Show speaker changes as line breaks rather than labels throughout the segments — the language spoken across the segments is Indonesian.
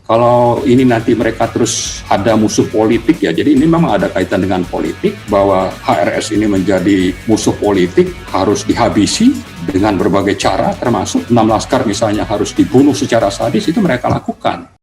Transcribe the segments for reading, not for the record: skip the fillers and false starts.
Kalau ini nanti mereka terus ada musuh politik ya, jadi ini memang ada kaitan dengan politik, bahwa HRS ini menjadi musuh politik, harus dihabisi dengan berbagai cara, termasuk 6 laskar misalnya harus dibunuh secara sadis, itu mereka lakukan.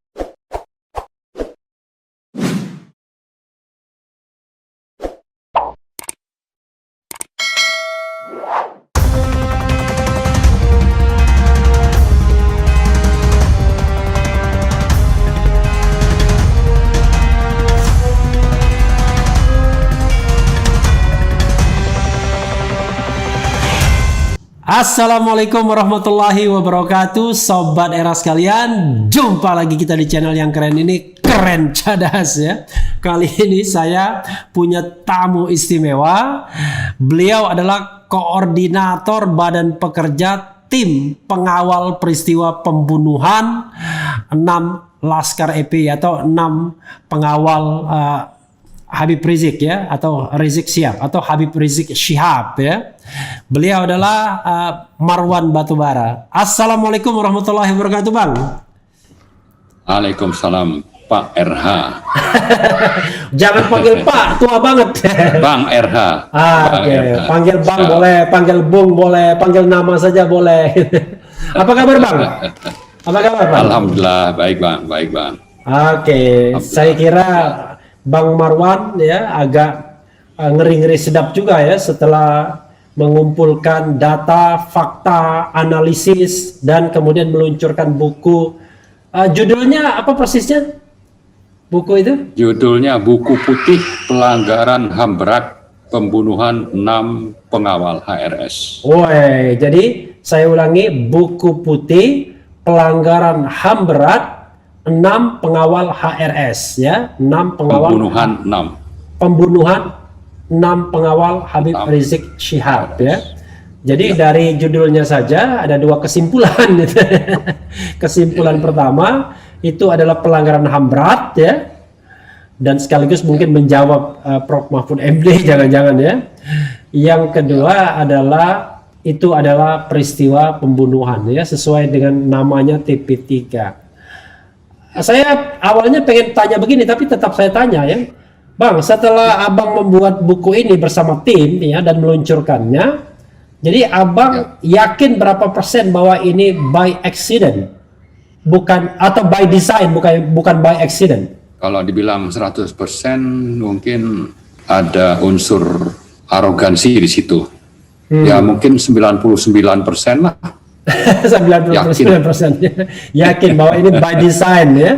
Assalamualaikum warahmatullahi wabarakatuh, Sobat Era sekalian. Jumpa lagi kita di channel yang keren ini, Keren Cadas ya. Kali ini saya punya tamu istimewa. Beliau adalah koordinator Badan Pekerja Tim Pengawal Peristiwa Pembunuhan 6 Laskar EPI atau 6 pengawal Habib Rizik ya, atau Rizik Syihab atau Habib Rizik Syihab ya. Beliau adalah Marwan Batubara. Assalamualaikum warahmatullahi wabarakatuh, Bang.
Waalaikumsalam, Pak RH.
Jangan panggil Pak, tua banget.
Bang RH.
Oke. Panggil Bang boleh, panggil Bung boleh, panggil nama saja boleh. Apa kabar, Bang? Apa kabar, Bang?
Alhamdulillah, baik Bang, baik Bang.
Oke, saya kira Bang Marwan ya agak ngeri-ngeri sedap juga ya setelah mengumpulkan data, fakta, analisis, dan kemudian meluncurkan buku. Judulnya apa persisnya? Buku itu?
Judulnya Buku Putih Pelanggaran HAM Berat Pembunuhan 6 Pengawal HRS.
Woi, jadi saya ulangi, Buku Putih Pelanggaran HAM Berat 6 pengawal HRS ya, 6 pengawal pembunuhan 6 pengawal Habib Rizik Syihab ya. Jadi dari judulnya saja ada 2 kesimpulan. Kesimpulan pertama itu adalah pelanggaran HAM berat ya, dan sekaligus mungkin menjawab Prof Mahfud MD jangan-jangan ya. Yang kedua adalah itu adalah peristiwa pembunuhan ya, sesuai dengan namanya TP3. Saya awalnya pengen tanya begini, tapi tetap saya tanya ya, Bang. Setelah Abang membuat buku ini bersama tim ya dan meluncurkannya, jadi Abang yakin berapa persen bahwa ini by accident, bukan, atau by design, bukan by accident?
Kalau dibilang 100% mungkin ada unsur arogansi di situ. Ya mungkin 99% lah.
99% yakin bahwa ini by design ya.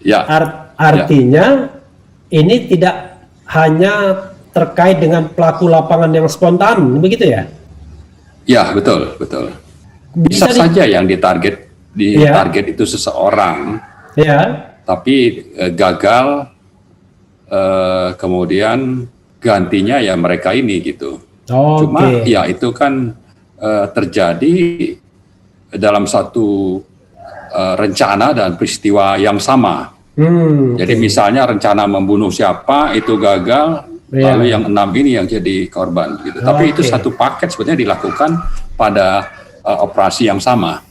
Ya.
Artinya ini tidak hanya terkait dengan pelaku lapangan yang spontan, begitu ya?
Ya, betul. Bisa saja yang ditarget itu seseorang. Ya. Tapi gagal, kemudian gantinya ya mereka ini gitu. Cuma ya itu kan terjadi dalam satu rencana dan peristiwa yang sama. Jadi misalnya rencana membunuh siapa itu gagal, lalu yang 6 ini yang jadi korban gitu. Tapi itu satu paket sebetulnya dilakukan pada operasi yang sama.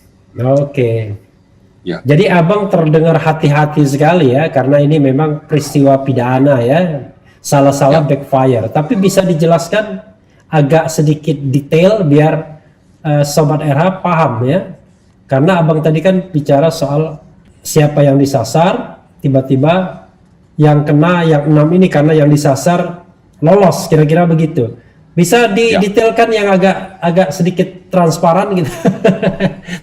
Ya. Jadi Abang terdengar hati-hati sekali ya, karena ini memang peristiwa pidana ya, salah-salah backfire. Tapi bisa dijelaskan agak sedikit detail biar Sobat RH paham ya, karena Abang tadi kan bicara soal siapa yang disasar, tiba-tiba yang kena yang 6 ini karena yang disasar lolos, kira-kira begitu. Bisa didetailkan yang agak sedikit transparan gitu.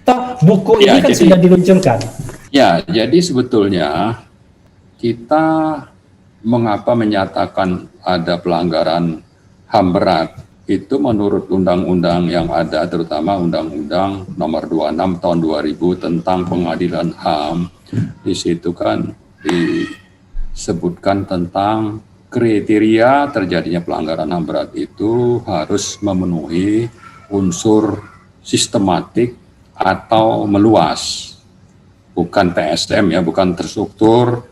Toh buku ini kan sudah diluncurkan.
Ya, jadi sebetulnya kita mengapa menyatakan ada pelanggaran HAM berat itu menurut undang-undang yang ada, terutama Undang-Undang Nomor 26 Tahun 2000 tentang Pengadilan HAM. Di situ kan disebutkan tentang kriteria terjadinya pelanggaran HAM berat itu harus memenuhi unsur sistematik atau meluas, bukan TSM ya, bukan terstruktur,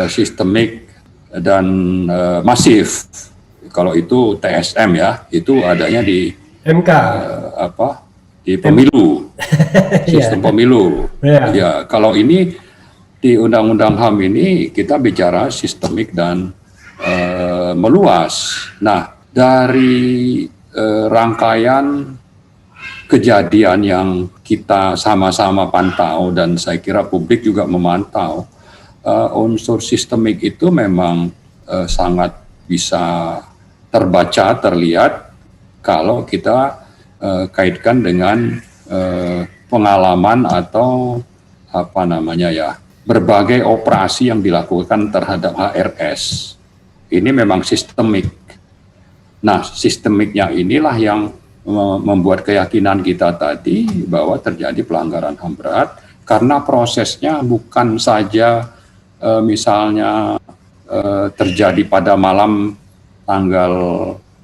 sistemik dan masif. Kalau itu TSM ya, itu adanya di
MK,
di pemilu, sistem pemilu. Ya, kalau ini di Undang-Undang HAM ini kita bicara sistemik dan meluas. Nah, dari rangkaian kejadian yang kita sama-sama pantau dan saya kira publik juga memantau, unsur sistemik itu memang sangat bisa terbaca, terlihat kalau kita kaitkan dengan pengalaman atau apa namanya ya, berbagai operasi yang dilakukan terhadap HRS. Ini memang sistemik. Nah, sistemiknya inilah yang membuat keyakinan kita tadi bahwa terjadi pelanggaran HAM berat karena prosesnya bukan saja misalnya terjadi pada malam tanggal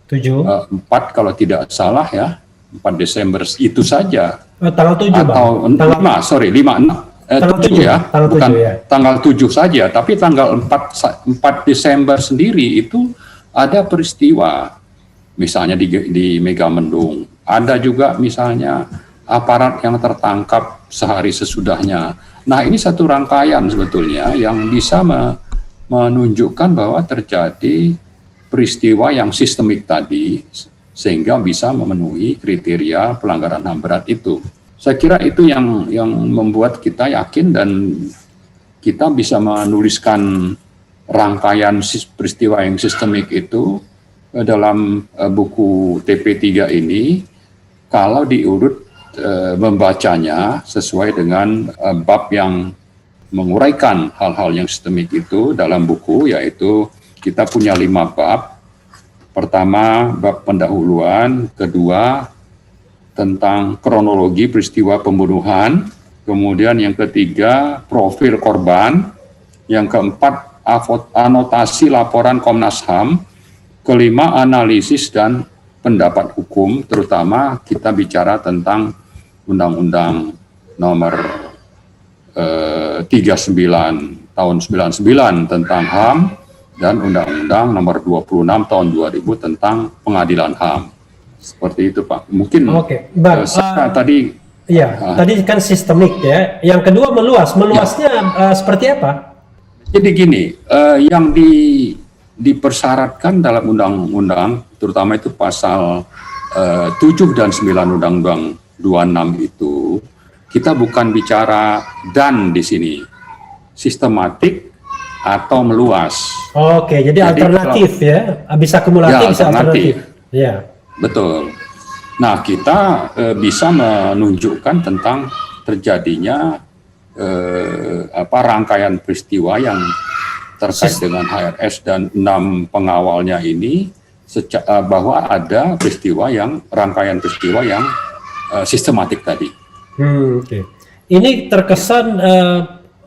4 kalau tidak salah ya, 4 Desember itu saja.
Tanggal 7
atau
Bang.
5 tanggal 7 ya, bukan tanggal 7 saja, tapi tanggal 4 Desember sendiri itu ada peristiwa, misalnya di Megamendung, ada juga misalnya aparat yang tertangkap sehari sesudahnya. Nah, ini satu rangkaian sebetulnya yang bisa menunjukkan bahwa terjadi peristiwa yang sistemik tadi, sehingga bisa memenuhi kriteria pelanggaran HAM berat itu. Saya kira itu yang membuat kita yakin dan kita bisa menuliskan rangkaian peristiwa yang sistemik itu dalam buku TP3 ini. Kalau diurut membacanya sesuai dengan bab yang menguraikan hal-hal yang sistemik itu dalam buku, yaitu kita punya 5 bab. Pertama, bab pendahuluan. Kedua, tentang kronologi peristiwa pembunuhan. Kemudian yang ketiga, profil korban. Yang keempat, anotasi laporan Komnas HAM. Kelima, analisis dan pendapat hukum, terutama kita bicara tentang Undang-Undang nomor 39 tahun 99 tentang HAM dan Undang-Undang nomor 26 tahun 2000 tentang pengadilan HAM. Seperti itu, Pak. Mungkin
Bang,
tadi
tadi kan sistemik ya. Yang kedua meluasnya seperti apa?
Jadi gini, yang dipersyaratkan dalam undang-undang, terutama itu pasal 7 dan 9 Undang-Undang 26 itu, kita bukan bicara dan di sini, sistematik atau meluas.
Jadi alternatif ya, bisa kumulatif, bisa alternatif. Ya.
Betul. Nah, kita bisa menunjukkan tentang terjadinya rangkaian peristiwa yang terkait dengan HRS dan 6 pengawalnya ini, bahwa ada rangkaian peristiwa yang sistematik tadi.
Ini terkesan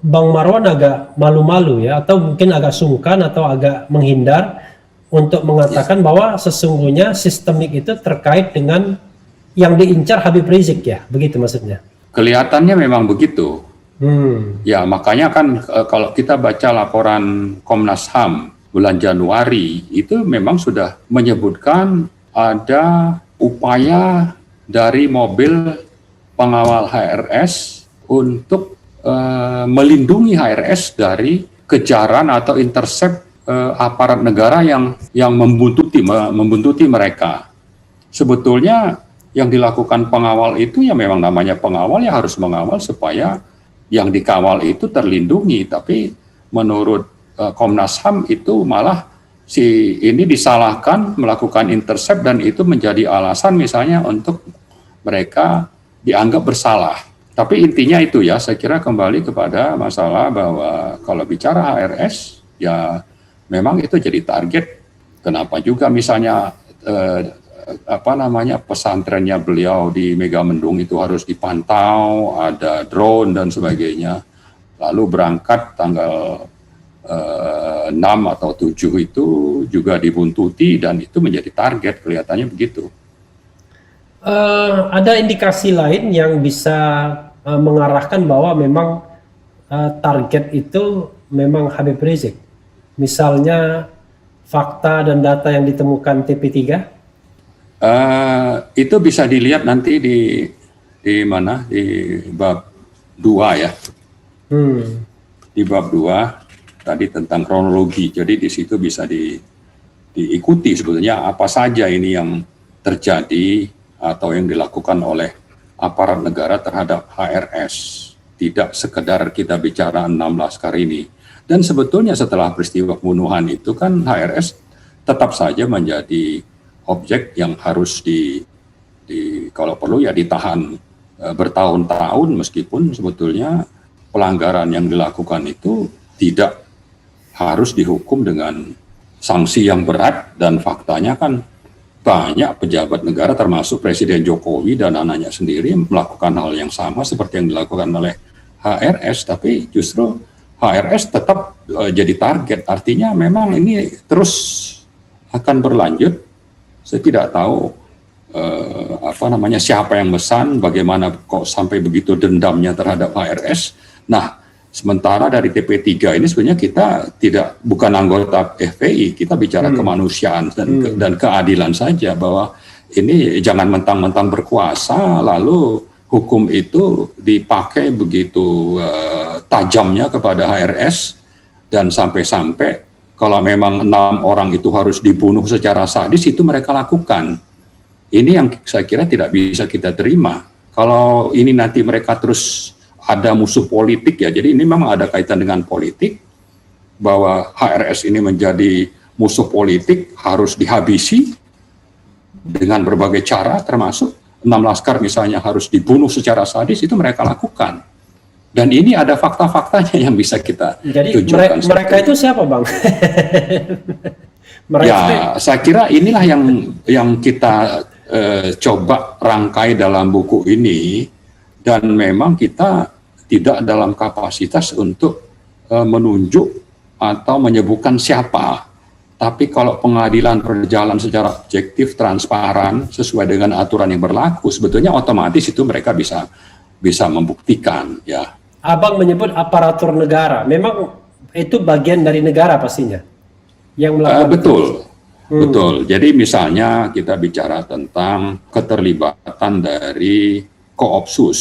Bang Marwan agak malu-malu ya, atau mungkin agak sungkan atau agak menghindar untuk mengatakan bahwa sesungguhnya sistemik itu terkait dengan yang diincar Habib Rizik ya, begitu maksudnya?
Kelihatannya memang begitu. Ya, makanya kan kalau kita baca laporan Komnas HAM bulan Januari, itu memang sudah menyebutkan ada upaya dari mobil pengawal HRS untuk melindungi HRS dari kejaran atau intercept aparat negara yang membuntuti mereka. Sebetulnya yang dilakukan pengawal itu ya memang namanya pengawal, ya harus mengawal supaya yang dikawal itu terlindungi. Tapi menurut Komnas HAM itu malah si ini disalahkan melakukan intercept dan itu menjadi alasan misalnya untuk mereka dianggap bersalah. Tapi intinya itu ya, saya kira kembali kepada masalah bahwa kalau bicara HRS ya memang itu jadi target. Kenapa juga misalnya pesantrennya beliau di Megamendung itu harus dipantau, ada drone dan sebagainya. Lalu berangkat tanggal 6 atau 7 itu juga dibuntuti dan itu menjadi target, kelihatannya begitu.
Ada indikasi lain yang bisa mengarahkan bahwa memang target itu memang Habib Rizik. Misalnya fakta dan data yang ditemukan TP3?
Itu bisa dilihat nanti di mana, di bab 2 ya. di bab 2 tadi tentang kronologi. Jadi di situ bisa diikuti sebetulnya apa saja ini yang terjadi atau yang dilakukan oleh aparat negara terhadap HRS. Tidak sekedar kita bicara 6 laskar ini. Dan sebetulnya setelah peristiwa pembunuhan itu kan HRS tetap saja menjadi objek yang harus kalau perlu ya ditahan bertahun-tahun, meskipun sebetulnya pelanggaran yang dilakukan itu tidak harus dihukum dengan sanksi yang berat, dan faktanya kan banyak pejabat negara termasuk Presiden Jokowi dan anaknya sendiri melakukan hal yang sama seperti yang dilakukan oleh HRS, tapi justru HRS tetap jadi target. Artinya memang ini terus akan berlanjut. Saya tidak tahu siapa yang mesan, bagaimana kok sampai begitu dendamnya terhadap HRS. Nah, sementara dari TP3 ini sebenarnya kita bukan anggota FPI, kita bicara kemanusiaan dan keadilan saja, bahwa ini jangan mentang-mentang berkuasa lalu hukum itu dipakai begitu tajamnya kepada HRS, dan sampai-sampai kalau memang 6 orang itu harus dibunuh secara sadis, itu mereka lakukan. Ini yang saya kira tidak bisa kita terima. Kalau ini nanti mereka terus ada musuh politik ya, jadi ini memang ada kaitan dengan politik, bahwa HRS ini menjadi musuh politik, harus dihabisi dengan berbagai cara, termasuk 6 laskar misalnya harus dibunuh secara sadis, itu mereka lakukan. Dan ini ada fakta-faktanya yang bisa kita tunjukkan.
Jadi mereka itu siapa, Bang?
Saya kira inilah yang kita coba rangkai dalam buku ini, dan memang kita tidak dalam kapasitas untuk menunjuk atau menyebutkan siapa. Tapi kalau pengadilan berjalan secara objektif, transparan, sesuai dengan aturan yang berlaku, sebetulnya otomatis itu mereka bisa membuktikan, ya.
Abang menyebut aparatur negara, memang itu bagian dari negara pastinya yang melakukan.
Betul. Jadi misalnya kita bicara tentang keterlibatan dari Koopsus.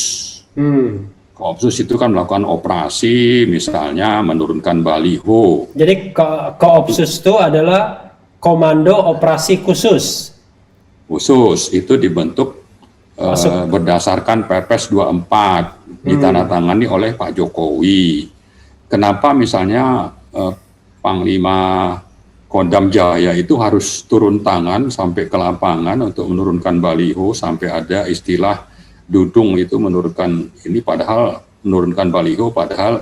Koopsus itu kan melakukan operasi, misalnya menurunkan baliho.
Jadi Koopsus itu adalah Komando Operasi Khusus. Khusus
itu dibentuk berdasarkan Perpres 24, ditandatangani oleh Pak Jokowi. Kenapa misalnya Panglima Kodam Jaya itu harus turun tangan sampai ke lapangan untuk menurunkan baliho, sampai ada istilah dudung itu menurunkan ini, padahal menurunkan baliho, padahal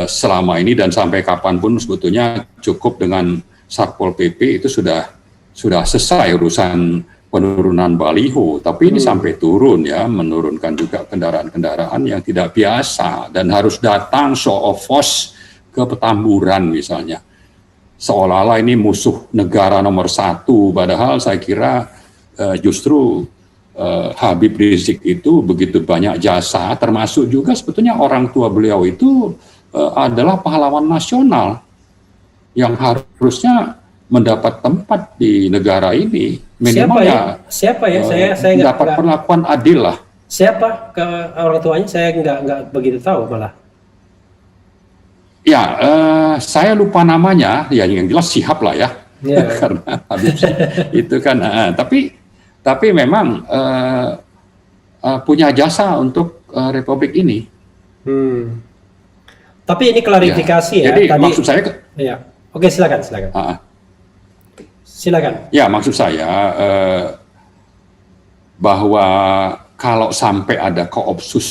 selama ini dan sampai kapanpun sebetulnya cukup dengan Satpol PP itu sudah selesai urusan penurunan baliho, tapi ini sampai turun ya, menurunkan juga kendaraan-kendaraan yang tidak biasa dan harus datang show of force ke Petamburan misalnya, seolah-olah ini musuh negara nomor 1, padahal saya kira justru Habib Rizik itu begitu banyak jasa, termasuk juga sebetulnya orang tua beliau itu adalah pahlawan nasional yang harusnya mendapat tempat di negara ini, minimal
siapa ya? Saya
dapat perlakuan adil lah.
Siapa ke orang tuanya? Saya nggak begitu tahu malah.
Ya, saya lupa namanya, ya yang jelas Shihab lah ya, karena Habib itu kan. Tapi memang punya jasa untuk Republik ini.
Tapi ini klarifikasi ya.
Jadi tadi, maksud saya.
Ya, oke, silakan. Silakan.
Ya, maksud saya bahwa kalau sampai ada Koopsus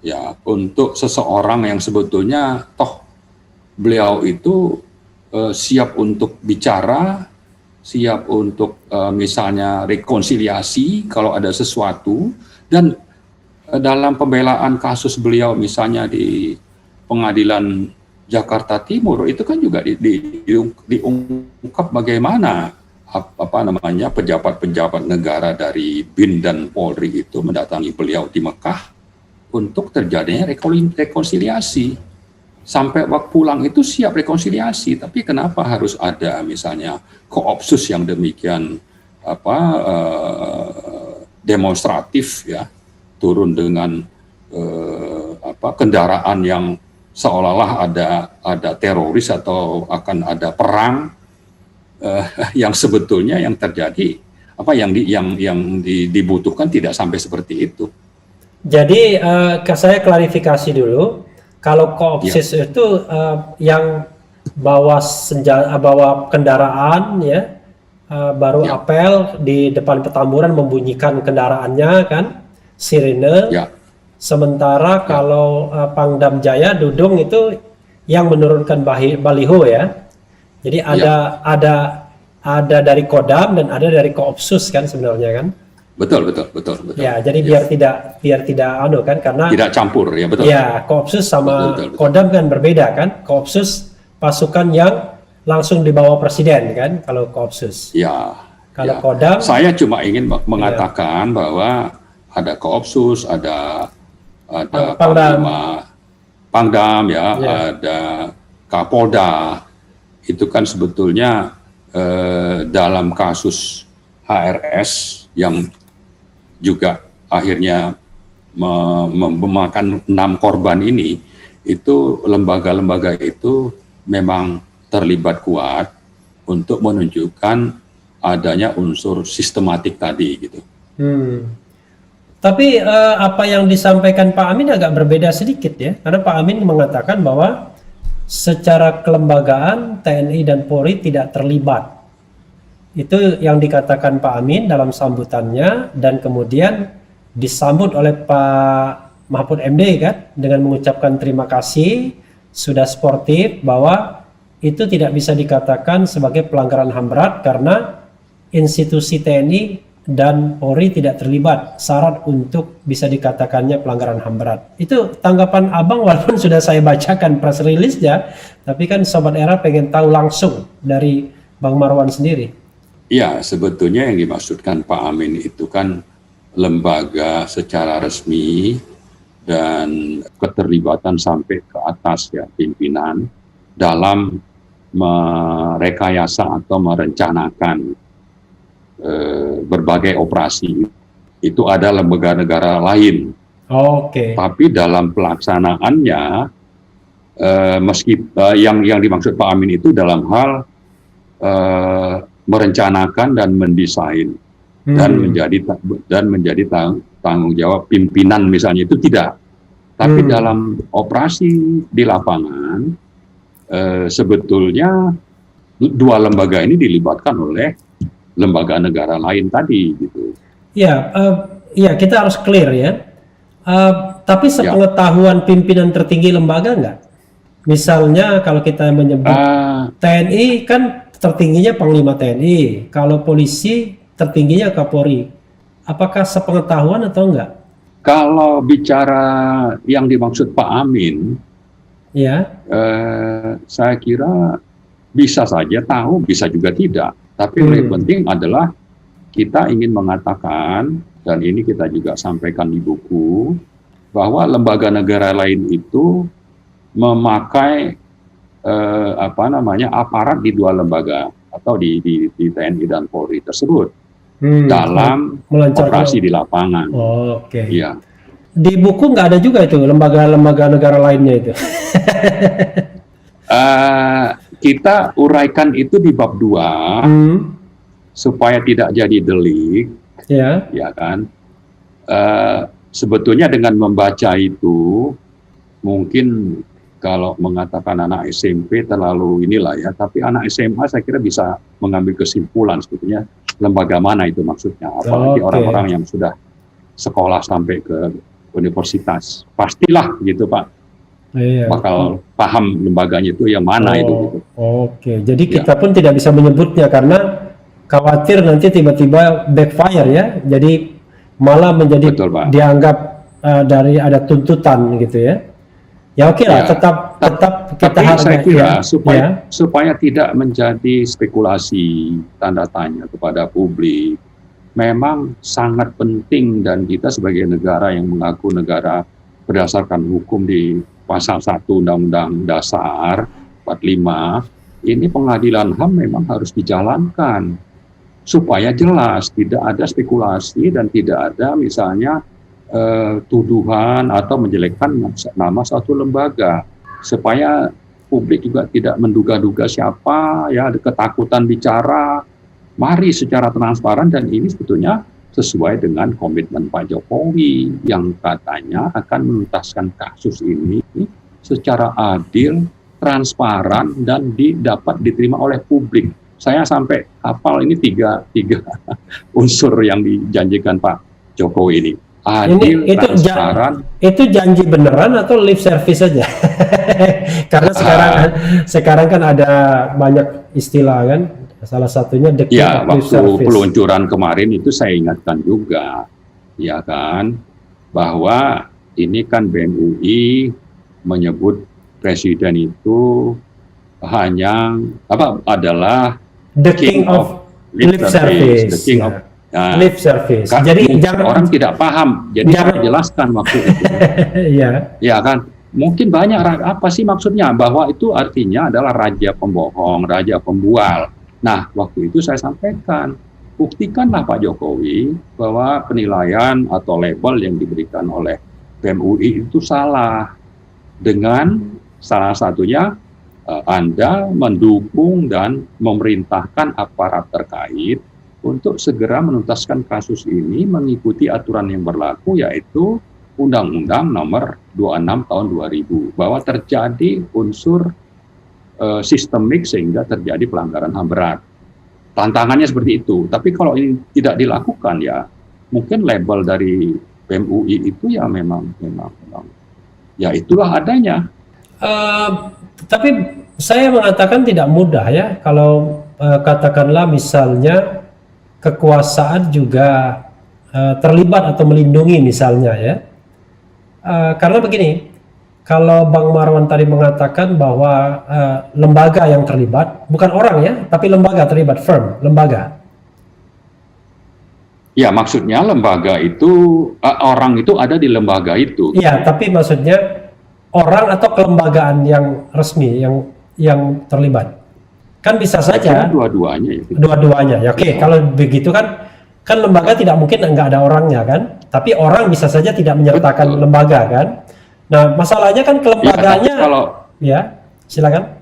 ya untuk seseorang yang sebetulnya toh beliau itu siap untuk bicara, siap untuk misalnya rekonsiliasi kalau ada sesuatu, dan dalam pembelaan kasus beliau misalnya di Pengadilan Jakarta Timur itu kan juga diungkap bagaimana pejabat-pejabat negara dari BIN dan Polri itu mendatangi beliau di Mekah untuk terjadinya rekonsiliasi. Sampai waktu pulang itu siap rekonsiliasi, tapi kenapa harus ada misalnya Koopsus yang demikian demonstratif ya, turun dengan kendaraan yang seolah-olah ada teroris atau akan ada perang, yang sebetulnya yang terjadi yang dibutuhkan tidak sampai seperti itu.
Jadi saya klarifikasi dulu, kalau koopsus itu yang bawa senjata, bawa kendaraan ya, baru apel di depan Petamburan membunyikan kendaraannya kan, sirine. Sementara kalau Pangdam Jaya Dudung itu yang menurunkan baliho ya. Jadi ada dari Kodam dan ada dari Koopsus kan sebenarnya kan.
Betul.
Ya, jadi biar tidak kan, karena
tidak campur ya, betul.
Ya, Koopsus sama
betul.
Kodam kan berbeda kan. Koopsus pasukan yang langsung dibawa presiden kan kalau Koopsus.
Ya.
Kalau Kodam,
saya cuma ingin mengatakan bahwa ada Koopsus, ada Pangdam ya, ada Kapolda. Itu kan sebetulnya dalam kasus HRS yang juga akhirnya memakan 6 korban ini, itu lembaga-lembaga itu memang terlibat kuat untuk menunjukkan adanya unsur sistematik tadi gitu.
Tapi apa yang disampaikan Pak Amin agak berbeda sedikit ya, karena Pak Amin mengatakan bahwa secara kelembagaan TNI dan Polri tidak terlibat. Itu yang dikatakan Pak Amin dalam sambutannya, dan kemudian disambut oleh Pak Mahfud MD kan dengan mengucapkan terima kasih, sudah sportif bahwa itu tidak bisa dikatakan sebagai pelanggaran HAM berat karena institusi TNI dan Polri tidak terlibat syarat untuk bisa dikatakannya pelanggaran HAM berat. Itu tanggapan Abang walaupun sudah saya bacakan press release-nya, tapi kan Sobat Era pengen tahu langsung dari Bang Marwan sendiri.
Ya, sebetulnya yang dimaksudkan Pak Amin itu kan lembaga secara resmi dan keterlibatan sampai ke atas ya, pimpinan dalam merekayasa atau merencanakan berbagai operasi. Itu ada lembaga negara lain. Tapi dalam pelaksanaannya, yang dimaksud Pak Amin itu dalam hal merencanakan dan mendesain dan menjadi tanggung jawab pimpinan misalnya, itu tidak. Tapi dalam operasi di lapangan, sebetulnya 2 lembaga ini dilibatkan oleh lembaga negara lain tadi gitu.
Ya, kita harus clear ya. Tapi sepengetahuan pimpinan tertinggi lembaga enggak? Misalnya kalau kita menyebut TNI kan tertingginya Panglima TNI, kalau polisi tertingginya Kapolri. Apakah sepengetahuan atau enggak?
Kalau bicara yang dimaksud Pak Amin, saya kira bisa saja tahu, bisa juga tidak. Tapi yang penting adalah kita ingin mengatakan, dan ini kita juga sampaikan di buku, bahwa lembaga negara lain itu memakai aparat di 2 lembaga atau di TNI dan Polri tersebut dalam operasi di lapangan. Ya.
Di buku nggak ada juga itu lembaga-lembaga negara lainnya itu.
Kita uraikan itu di bab 2 supaya tidak jadi delik, ya kan? Sebetulnya dengan membaca itu mungkin kalau mengatakan anak SMP terlalu inilah ya, tapi anak SMA saya kira bisa mengambil kesimpulan sebetulnya lembaga mana itu maksudnya. Apalagi orang-orang yang sudah sekolah sampai ke universitas, pastilah gitu Pak. Bakal paham lembaganya itu yang mana itu.
Jadi kita pun tidak bisa menyebutnya karena khawatir nanti tiba-tiba backfire ya. Jadi malah menjadi dianggap dari ada tuntutan gitu ya. Ya lah, tetap kita harus
saya kira supaya tidak menjadi spekulasi tanda tanya kepada publik. Memang sangat penting, dan kita sebagai negara yang mengaku negara berdasarkan hukum di Pasal 1 Undang-Undang Dasar 45, ini pengadilan HAM memang harus dijalankan supaya jelas, tidak ada spekulasi dan tidak ada misalnya tuduhan atau menjelekkan nama satu lembaga. supaya publik juga tidak menduga-duga siapa, ya ada ketakutan bicara. Mari secara transparan, dan ini sebetulnya sesuai dengan komitmen Pak Jokowi yang katanya akan menuntaskan kasus ini secara adil, transparan, dan dapat diterima oleh publik. Saya sampai hafal ini tiga unsur yang dijanjikan Pak Jokowi ini. Adil,
itu
transparan.
Itu janji beneran atau lip service saja? Karena sekarang kan ada banyak istilah kan. Salah satunya
ya, waktu peluncuran kemarin itu saya ingatkan juga, ya kan, bahwa ini kan BEM UI menyebut presiden itu hanya adalah
the king of lip service,
the king of
lip service.
Kan,
jadi
orang tidak paham, jadi saya jelaskan waktu itu. Ya kan, mungkin banyak apa sih maksudnya, bahwa itu artinya adalah raja pembohong, raja pembual. Nah, waktu itu saya sampaikan, buktikanlah Pak Jokowi bahwa penilaian atau label yang diberikan oleh BEM UI itu salah. Dengan salah satunya Anda mendukung dan memerintahkan aparat terkait untuk segera menuntaskan kasus ini mengikuti aturan yang berlaku, yaitu Undang-Undang Nomor 26 Tahun 2000, bahwa terjadi unsur sistemik sehingga terjadi pelanggaran HAM berat. Tantangannya seperti itu. Tapi kalau ini tidak dilakukan, ya mungkin label dari BEM UI itu ya memang ya itulah adanya.
Tapi saya mengatakan tidak mudah ya kalau katakanlah misalnya kekuasaan juga terlibat atau melindungi misalnya ya. Karena begini, kalau Bang Marwan tadi mengatakan bahwa lembaga yang terlibat, bukan orang ya, tapi lembaga terlibat, firm, lembaga.
Ya, maksudnya lembaga itu, orang itu ada di lembaga itu.
Iya, tapi maksudnya orang atau kelembagaan yang resmi, yang terlibat. Kan bisa saja.
Dua-duanya. Ya.
Dua-duanya, ya oke. Kalau begitu kan lembaga tidak mungkin nggak ada orangnya kan, tapi orang bisa saja tidak menyertakan lembaga kan. Nah, masalahnya kan kelembagaannya, ya, silakan.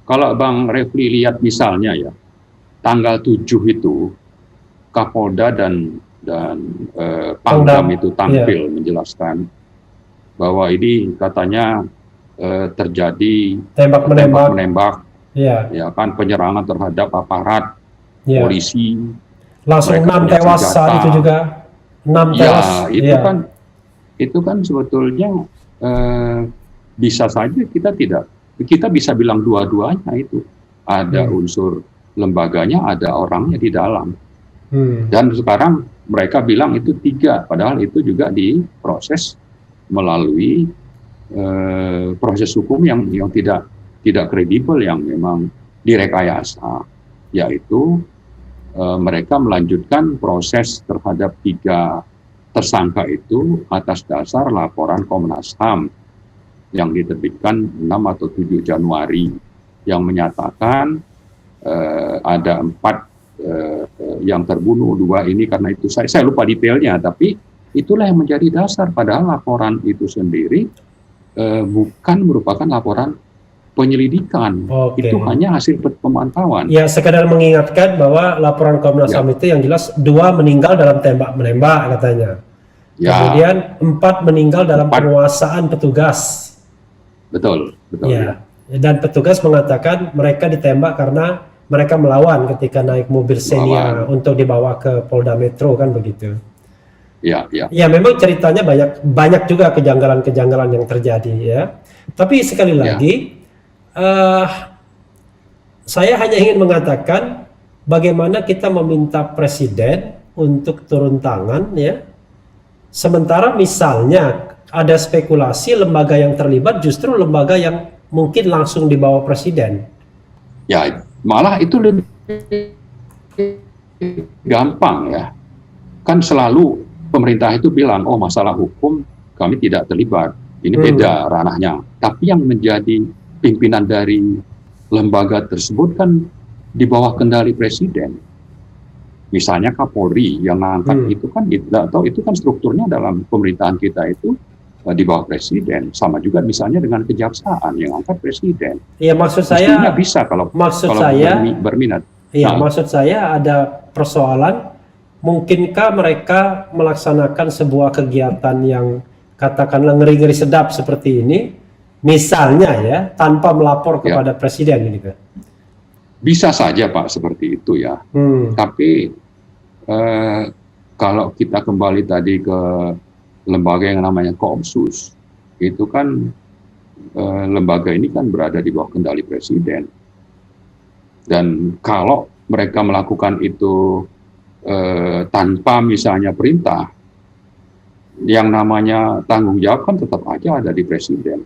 Kalau Bang Refli lihat misalnya ya, tanggal 7 itu Kapolda dan Pangdam itu tampil menjelaskan bahwa ini katanya terjadi tembak-menembak, ya kan, penyerangan terhadap aparat polisi.
Langsung 6 tewas saat itu juga. 6 tewas.
Ya, itu kan sebetulnya bisa saja kita bisa bilang dua-duanya itu ada unsur lembaganya, ada orangnya di dalam. Dan sekarang mereka bilang itu 3, padahal itu juga diproses melalui proses hukum yang tidak kredibel, yang memang direkayasa, yaitu mereka melanjutkan proses terhadap 3 tersangka itu atas dasar laporan Komnas HAM yang diterbitkan 6 atau 7 Januari yang menyatakan ada 4 yang terbunuh, 2 ini karena itu saya lupa detailnya, tapi itulah yang menjadi dasar, padahal laporan itu sendiri bukan merupakan laporan penyelidikan. Itu hanya hasil pemantauan.
Ya, sekadar mengingatkan bahwa laporan Komnas HAM itu yang jelas 2 meninggal dalam tembak-menembak katanya. Kemudian 4 meninggal dalam penguasaan petugas.
Betul.
Ya. Dan petugas mengatakan mereka ditembak karena mereka melawan ketika naik mobil Xenia untuk dibawa ke Polda Metro, kan begitu. Ya, memang ceritanya banyak juga kejanggalan-kejanggalan yang terjadi ya. Tapi sekali lagi saya hanya ingin mengatakan bagaimana kita meminta presiden untuk turun tangan ya. Sementara misalnya ada spekulasi lembaga yang terlibat justru lembaga yang mungkin langsung dibawa presiden.
Ya, malah itu lebih gampang ya. Kan selalu pemerintah itu bilang, oh masalah hukum kami tidak terlibat. Ini beda ranahnya. Tapi yang menjadi pimpinan dari lembaga tersebut kan di bawah kendali presiden. Misalnya Kapolri yang ngangkat itu kan, atau itu kan strukturnya dalam pemerintahan kita itu di bawah presiden. Sama juga misalnya dengan kejaksaan yang angkat presiden.
Iya, maksud
Mestinya
saya
bisa kalau berminat.
Iya, maksud saya ada persoalan, mungkinkah mereka melaksanakan sebuah kegiatan yang katakanlah ngeri-ngeri sedap seperti ini, misalnya ya, tanpa melapor kepada presiden gitu.
Bisa saja Pak seperti itu ya. Tapi kalau kita kembali tadi ke lembaga yang namanya Koopsus, itu kan lembaga ini kan berada di bawah kendali presiden. Dan kalau mereka melakukan itu tanpa misalnya perintah, yang namanya tanggung jawab kan tetap aja ada di presiden.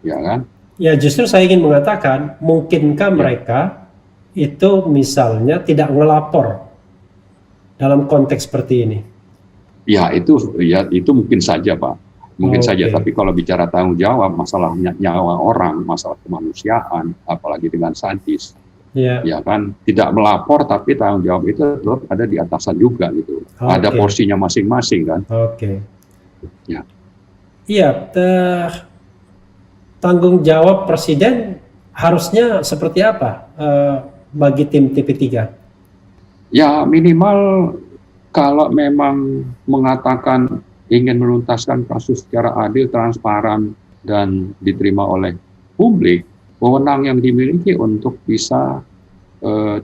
Ya kan?
Ya justru saya ingin mengatakan, mungkinkah mereka itu misalnya tidak ngelapor dalam konteks seperti ini?
Ya itu mungkin saja Pak, mungkin saja. Tapi kalau bicara tanggung jawab, masalah nyawa orang, masalah kemanusiaan, apalagi dengan sadis, ya kan, tidak melapor tapi tanggung jawab itu tetap ada di atasan juga gitu. Ada porsinya masing-masing kan. Ya.
Iya, tanggung jawab presiden harusnya seperti apa bagi tim TP3? Ya
minimal kalau memang mengatakan ingin menuntaskan kasus secara adil, transparan, dan diterima oleh publik, wewenang yang dimiliki untuk bisa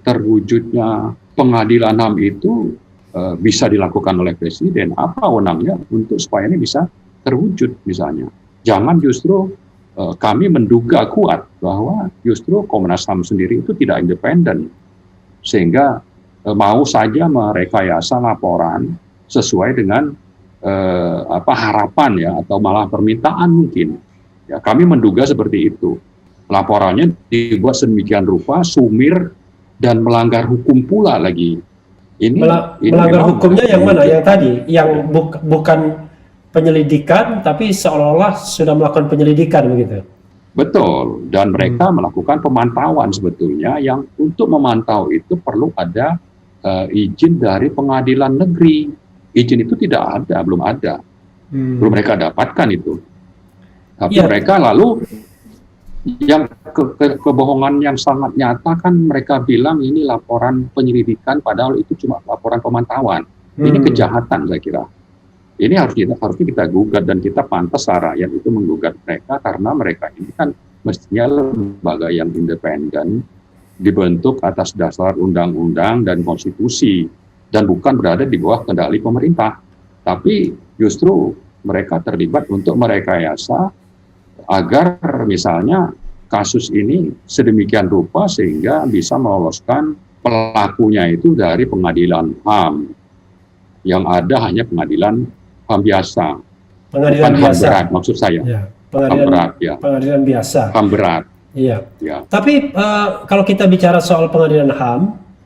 terwujudnya pengadilan HAM itu bisa dilakukan oleh presiden. Apa wewenangnya untuk supaya ini bisa terwujud misalnya. Jangan justru kami menduga kuat bahwa justru Komnas HAM sendiri itu tidak independen, sehingga mau saja merekayasa laporan sesuai dengan harapan ya, atau malah permintaan mungkin. Ya, kami menduga seperti itu. Laporannya dibuat sedemikian rupa, sumir, dan melanggar hukum pula lagi. Ini
melanggar hukumnya yang mana? Yang tadi, yang bukan penyelidikan, tapi seolah-olah sudah melakukan penyelidikan begitu.
Betul, dan mereka melakukan pemantauan sebetulnya, yang untuk memantau itu perlu ada izin dari pengadilan negeri. Izin itu tidak ada, belum ada. Belum mereka dapatkan itu. Tapi mereka lalu yang kebohongan yang sangat nyata kan mereka bilang ini laporan penyelidikan, padahal itu cuma laporan pemantauan. Ini kejahatan saya kira. Ini harusnya kita gugat, dan kita pantas rakyat itu menggugat mereka, karena mereka ini kan mestinya lembaga yang independen, dibentuk atas dasar undang-undang dan konstitusi, dan bukan berada di bawah kendali pemerintah. Tapi justru mereka terlibat untuk merekayasa agar misalnya kasus ini sedemikian rupa sehingga bisa meloloskan pelakunya itu dari pengadilan HAM. Yang ada hanya pengadilan HAM biasa.
Pengadilan
bukan
biasa.
HAM berat maksud saya. HAM berat ya.
Pengadilan biasa.
HAM berat.
Iya. Tapi kalau kita bicara soal pengadilan HAM,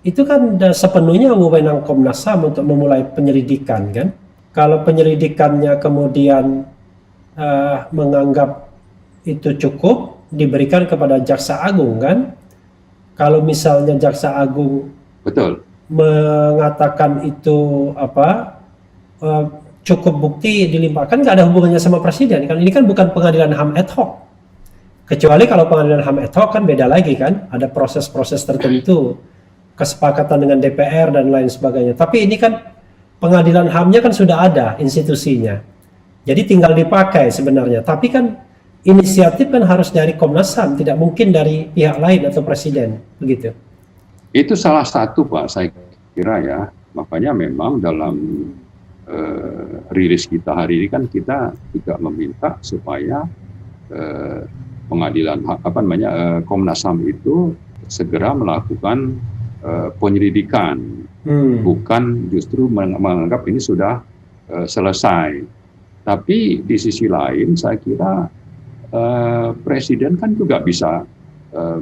itu kan sepenuhnya wewenang Komnas HAM untuk memulai penyelidikan kan. Kalau penyelidikannya kemudian menganggap itu cukup, diberikan kepada Jaksa Agung kan. Kalau misalnya Jaksa Agung mengatakan itu cukup bukti dilimpahkan, nggak ada hubungannya sama presiden kan. Ini kan bukan pengadilan HAM ad hoc. Kecuali kalau pengadilan HAM ad hoc kan beda lagi kan, ada proses-proses tertentu, kesepakatan dengan DPR dan lain sebagainya. Tapi ini kan pengadilan HAM-nya kan sudah ada institusinya, jadi tinggal dipakai sebenarnya. Tapi kan inisiatif kan harus dari Komnas HAM, tidak mungkin dari pihak lain atau presiden, begitu.
Itu salah satu Pak, saya kira ya. Makanya memang dalam rilis kita hari ini kan kita juga meminta supaya pengadilan Komnas HAM itu segera melakukan penyelidikan, bukan justru menganggap ini sudah selesai. Tapi di sisi lain saya kira presiden kan juga bisa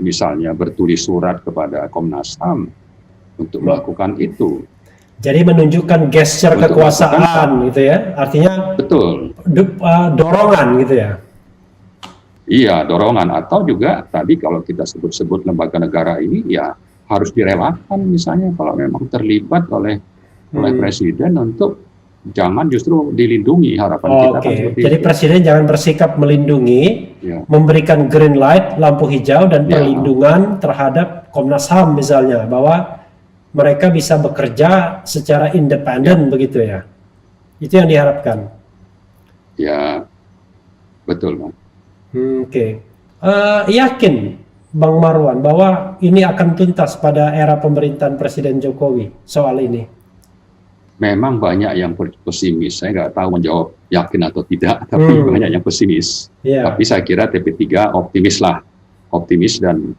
misalnya bertulis surat kepada Komnas HAM untuk melakukan itu.
Jadi menunjukkan gesture kekuasaan gitu ya, artinya dorongan gitu ya.
Iya, dorongan. Atau juga tadi kalau kita sebut-sebut lembaga negara ini ya harus direlakan misalnya kalau memang terlibat oleh presiden untuk jangan justru dilindungi, harapan kita kan seperti
jadi
itu.
Presiden jangan bersikap melindungi, memberikan green light, lampu hijau dan perlindungan terhadap Komnas HAM misalnya, bahwa mereka bisa bekerja secara independen begitu ya. Itu yang diharapkan. Ya, betul, Bang. Yakin Bang Marwan bahwa ini akan tuntas pada era pemerintahan Presiden Jokowi soal ini?
Memang banyak yang pesimis. Saya nggak tahu menjawab yakin atau tidak, tapi banyak yang pesimis. Tapi saya kira TP3 optimis dan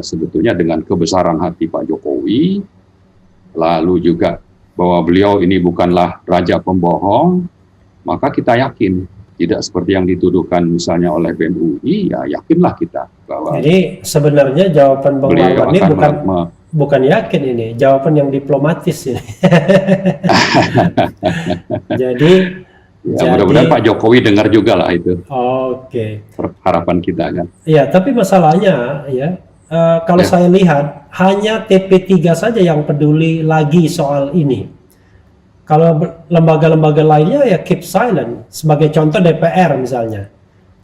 sebetulnya dengan kebesaran hati Pak Jokowi, lalu juga bahwa beliau ini bukanlah raja pembohong, maka kita yakin. Tidak seperti yang dituduhkan misalnya oleh BEM UI, ya yakinlah kita bahwa. Jadi
sebenarnya jawaban Bang Marwan ini bukan yakin, ini jawaban yang diplomatis ini. Jadi
mudah-mudahan Pak Jokowi dengar juga lah itu. Harapan kita kan.
Ya, tapi masalahnya ya kalau saya lihat hanya TP3 saja yang peduli lagi soal ini. Kalau lembaga-lembaga lainnya ya keep silent. Sebagai contoh DPR misalnya.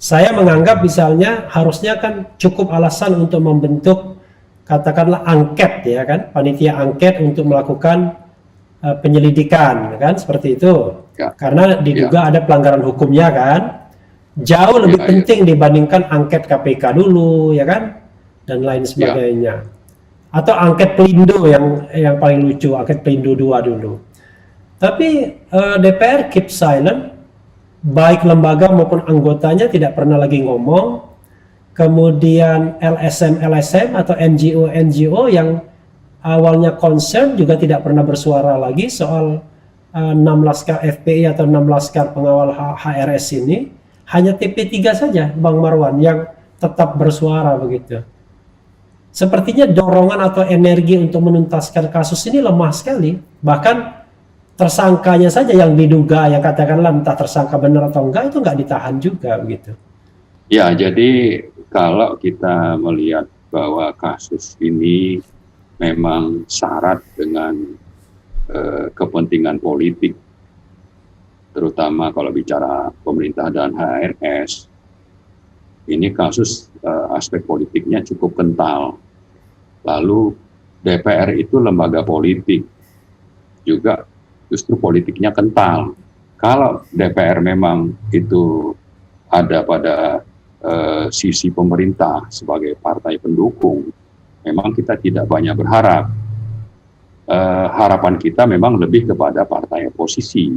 Saya menganggap misalnya harusnya kan cukup alasan untuk membentuk katakanlah angket ya kan, panitia angket untuk melakukan penyelidikan kan, seperti itu. Karena diduga ada pelanggaran hukumnya kan. Jauh lebih penting dibandingkan angket KPK dulu ya kan, dan lain sebagainya. Atau angket Pelindo yang paling lucu, angket Pelindo 2 dulu. Tapi DPR keep silent, baik lembaga maupun anggotanya tidak pernah lagi ngomong. Kemudian LSM atau NGO yang awalnya concern juga tidak pernah bersuara lagi soal 6 laskar FPI atau 6 laskar pengawal HRS ini. Hanya TP3 saja Bang Marwan yang tetap bersuara begitu. Sepertinya dorongan atau energi untuk menuntaskan kasus ini lemah sekali. Bahkan tersangkanya saja yang diduga, yang katakanlah entah tersangka benar atau enggak, itu nggak ditahan juga begitu.
Ya, jadi kalau kita melihat bahwa kasus ini memang syarat dengan kepentingan politik, terutama kalau bicara pemerintah dan HRS, ini kasus aspek politiknya cukup kental. Lalu DPR itu lembaga politik, juga justru politiknya kental. Kalau DPR memang itu ada pada sisi pemerintah sebagai partai pendukung, memang kita tidak banyak berharap. Harapan kita memang lebih kepada partai oposisi.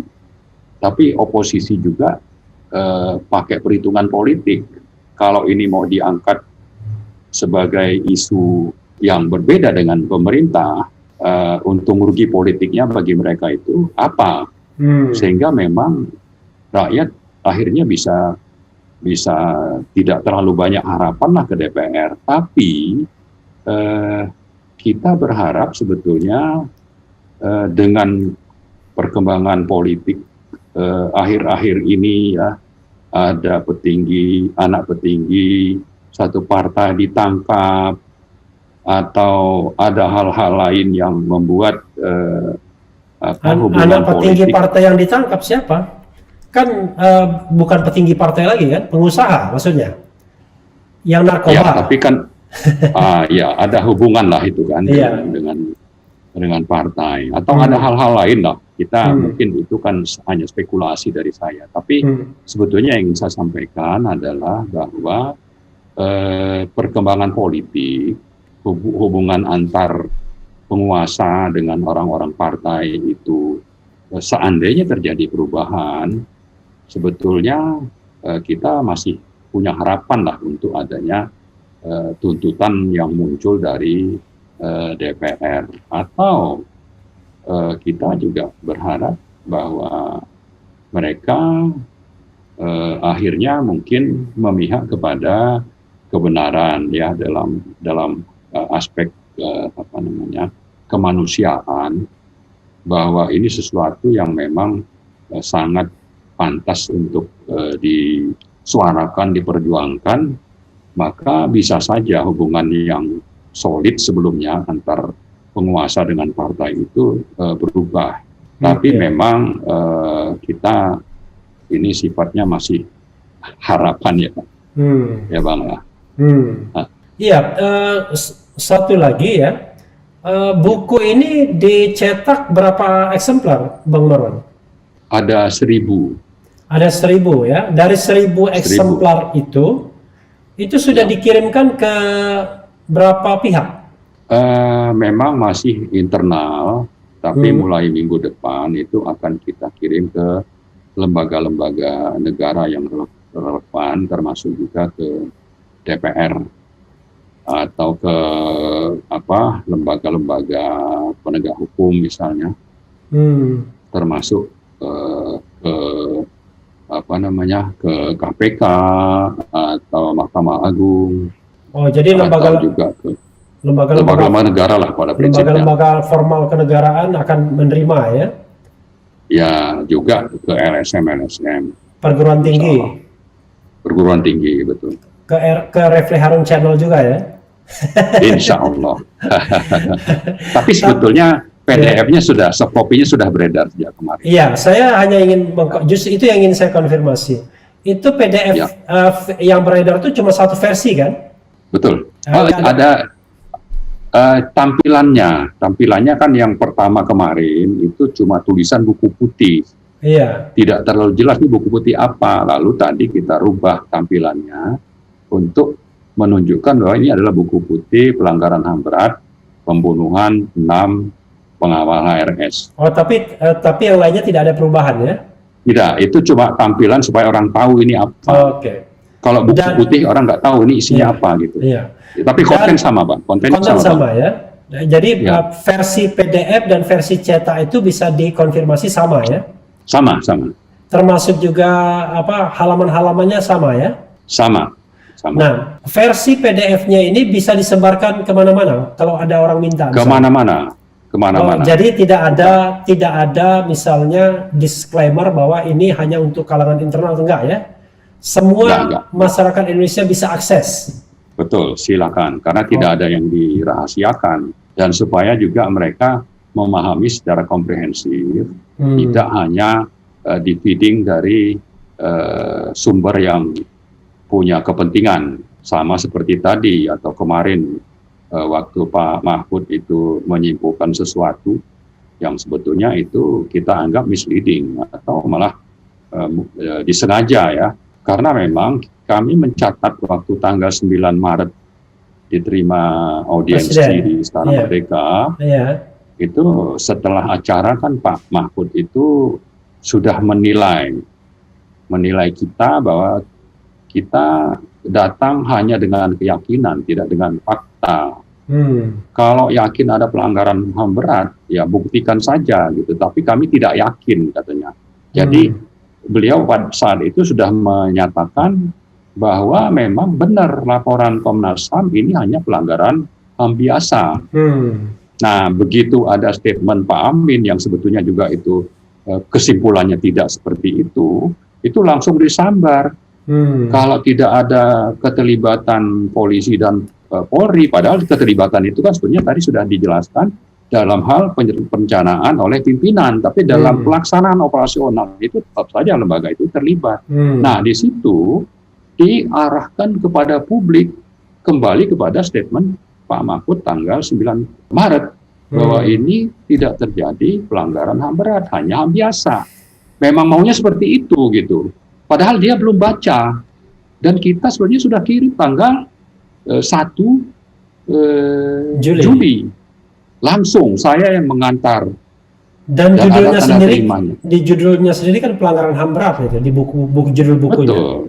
Tapi oposisi juga pakai perhitungan politik. Kalau ini mau diangkat sebagai isu yang berbeda dengan pemerintah, untung rugi politiknya bagi mereka itu apa? Sehingga memang rakyat akhirnya bisa tidak terlalu banyak harapan lah ke DPR. Tapi kita berharap sebetulnya dengan perkembangan politik akhir-akhir ini ya, ada anak petinggi satu partai ditangkap, atau ada hal-hal lain yang membuat hubungan
anak petinggi
politik.
Partai yang ditangkap siapa? Kan bukan petinggi partai lagi kan, pengusaha maksudnya, yang narkoba.
Ya, tapi kan ya ada hubungan lah itu kan dengan partai, atau ada hal-hal lain lah. Kita mungkin itu kan hanya spekulasi dari saya, tapi sebetulnya yang ingin saya sampaikan adalah bahwa perkembangan politik, hubungan antar penguasa dengan orang-orang partai itu, seandainya terjadi perubahan, sebetulnya kita masih punya harapan lah untuk adanya tuntutan yang muncul dari DPR, atau kita juga berharap bahwa mereka akhirnya mungkin memihak kepada kebenaran ya dalam aspek kemanusiaan, bahwa ini sesuatu yang memang sangat pantas untuk disuarakan, diperjuangkan, maka bisa saja hubungan yang solid sebelumnya antar penguasa dengan partai itu berubah. Tapi memang kita ini sifatnya masih harapan ya, Pak. Ya Bang ya.
Iya, satu lagi ya, buku ini dicetak berapa eksemplar, Bang Marwan?
Ada 1.000.
Ada 1.000 ya. Dari 1.000 eksemplar itu sudah dikirimkan ke berapa pihak?
Memang masih internal, tapi mulai minggu depan itu akan kita kirim ke lembaga-lembaga negara yang relevan, termasuk juga ke DPR atau ke lembaga-lembaga penegak hukum misalnya, termasuk ke KPK atau Mahkamah Agung.
Oh, jadi lembaga
juga ke
lembaga
negara lah pada prinsipnya.
Lembaga formal kenegaraan akan menerima ya?
Ya, juga ke LSM.
Perguruan tinggi.
Perguruan tinggi, betul.
Ke Refli Harun Channel juga ya?
Insya Allah. Tapi sebetulnya PDF-nya soft copy-nya sudah beredar sejak kemarin.
Iya, saya hanya ingin, justru itu yang ingin saya konfirmasi. Itu PDF yang beredar itu cuma satu versi kan?
Betul. Ada tampilannya kan yang pertama kemarin itu cuma tulisan buku putih.
Iya.
Tidak terlalu jelas nih buku putih apa. Lalu tadi kita rubah tampilannya untuk menunjukkan bahwa ini adalah buku putih pelanggaran HAM berat, pembunuhan 6 pengawal HRS.
Oh, tapi yang lainnya tidak ada perubahan ya?
Tidak, itu cuma tampilan supaya orang tahu ini apa.
Oke.
Kalau buku putih orang nggak tahu ini isinya apa gitu.
Iya.
Tapi konten sama, Bang. Konten
sama ya. Jadi versi PDF dan versi cetak itu bisa dikonfirmasi sama ya?
Sama.
Termasuk juga halaman-halamannya sama ya?
Sama.
Nah, versi PDF-nya ini bisa disebarkan kemana-mana kalau ada orang minta.
Kemana-mana.
Jadi tidak ada misalnya disclaimer bahwa ini hanya untuk kalangan internal, enggak ya? Semua masyarakat Indonesia bisa akses.
Betul, silakan. Karena tidak ada yang dirahasiakan. Dan supaya juga mereka memahami secara komprehensif, tidak hanya di-feeding dari sumber yang punya kepentingan. Sama seperti tadi atau kemarin waktu Pak Mahfud itu menyimpulkan sesuatu yang sebetulnya itu kita anggap misleading atau malah disengaja ya. Karena memang kami mencatat waktu tanggal 9 Maret diterima audiensi di Istana Merdeka, itu setelah acara kan Pak Mahfud itu sudah menilai kita bahwa kita datang hanya dengan keyakinan, tidak dengan fakta. Kalau yakin ada pelanggaran HAM berat, ya buktikan saja gitu. Tapi kami tidak yakin katanya. Jadi beliau pada saat itu sudah menyatakan bahwa memang benar laporan Komnas HAM ini hanya pelanggaran HAM biasa. Nah, begitu ada statement Pak Amin yang sebetulnya juga itu kesimpulannya tidak seperti itu langsung disambar. Kalau tidak ada keterlibatan polisi dan Polri, padahal keterlibatan itu kan sebetulnya tadi sudah dijelaskan dalam hal perencanaan oleh pimpinan, tapi dalam pelaksanaan operasional itu tetap saja lembaga itu terlibat. Nah, di situ diarahkan kepada publik kembali kepada statement Pak Mahfud tanggal 9 Maret bahwa ini tidak terjadi pelanggaran HAM berat, hanya HAM biasa. Memang maunya seperti itu gitu. Padahal dia belum baca. Dan kita sebenarnya sudah kirim tanggal 1 Juli. Langsung saya yang mengantar.
Dan judulnya sendiri, di judulnya sendiri kan pelanggaran HAM berat itu di buku judul bukunya.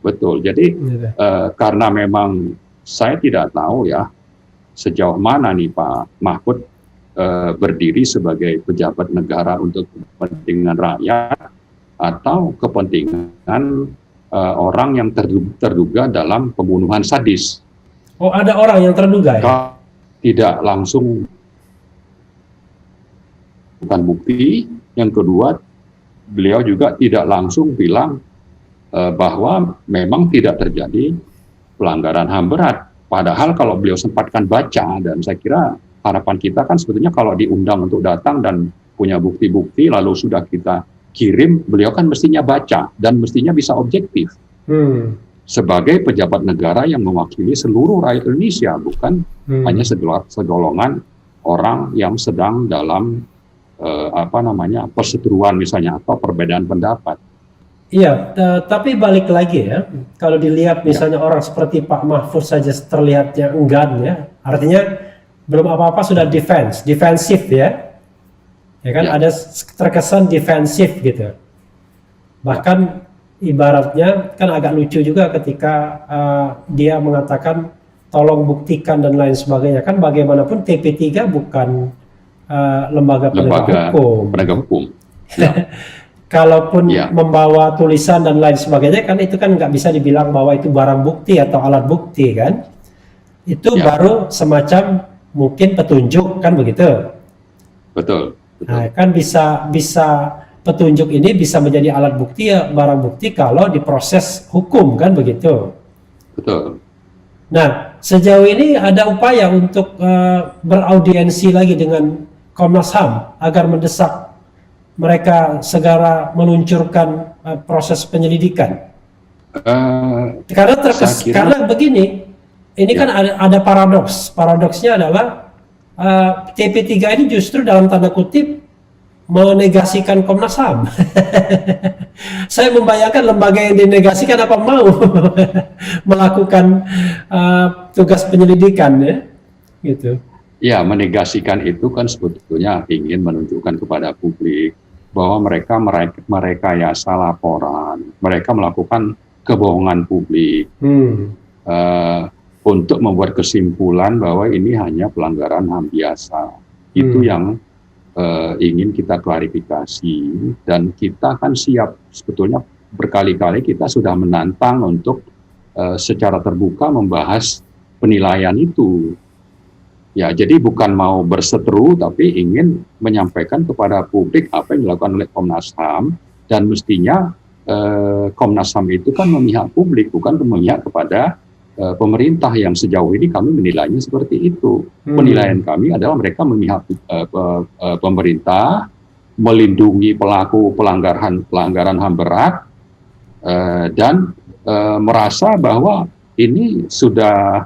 Betul. Jadi karena memang saya tidak tahu ya sejauh mana nih Pak Mahfud berdiri sebagai pejabat negara untuk kepentingan rakyat atau kepentingan orang yang terduga dalam pembunuhan sadis.
Oh, ada orang yang terduga ya?
Tidak langsung bukan bukti. Yang kedua, beliau juga tidak langsung bilang bahwa memang tidak terjadi pelanggaran HAM berat. Padahal kalau beliau sempatkan baca, dan saya kira harapan kita kan sebetulnya kalau diundang untuk datang dan punya bukti-bukti lalu sudah kita kirim, beliau kan mestinya baca dan mestinya bisa objektif. Sebagai pejabat negara yang mewakili seluruh rakyat Indonesia, bukan hanya segolongan orang yang sedang dalam perseteruan misalnya atau perbedaan pendapat.
Iya, tapi balik lagi ya, kalau dilihat misalnya orang seperti Pak Mahfud saja terlihatnya enggan ya, artinya belum apa-apa sudah defensif ya kan ada terkesan defensif gitu. Bahkan ibaratnya kan agak lucu juga ketika dia mengatakan tolong buktikan dan lain sebagainya, kan bagaimanapun TP3 bukan lembaga penegak hukum. Ya. Kalaupun membawa tulisan dan lain sebagainya kan itu kan nggak bisa dibilang bahwa itu barang bukti atau alat bukti kan, itu baru semacam mungkin petunjuk kan begitu. Betul. Nah, kan bisa petunjuk ini bisa menjadi alat bukti ya, barang bukti kalau diproses hukum kan begitu. Betul. Nah, sejauh ini ada upaya untuk beraudiensi lagi dengan Komnas HAM agar mendesak mereka segera meluncurkan proses penyelidikan. Karena begini, ini kan ada paradoks. Paradoksnya adalah TP3 ini justru dalam tanda kutip menegasikan Komnas HAM. Saya membayangkan lembaga yang dinegasikan apa mau melakukan tugas penyelidikan ya, gitu. Ya, menegasikan itu kan sebetulnya ingin menunjukkan kepada publik bahwa mereka merekayasa laporan, mereka melakukan kebohongan publik untuk membuat kesimpulan bahwa ini hanya pelanggaran HAM biasa. Itu yang ingin kita klarifikasi, dan kita kan siap sebetulnya berkali-kali kita sudah menantang untuk secara terbuka membahas penilaian itu. Ya, jadi bukan mau berseteru, tapi ingin menyampaikan kepada publik apa yang dilakukan oleh Komnas HAM, dan mestinya Komnas HAM itu kan memihak publik, bukan memihak kepada pemerintah yang sejauh ini kami menilainya seperti itu. Penilaian kami adalah mereka memihak pemerintah, melindungi pelaku pelanggaran HAM berat, dan merasa bahwa ini sudah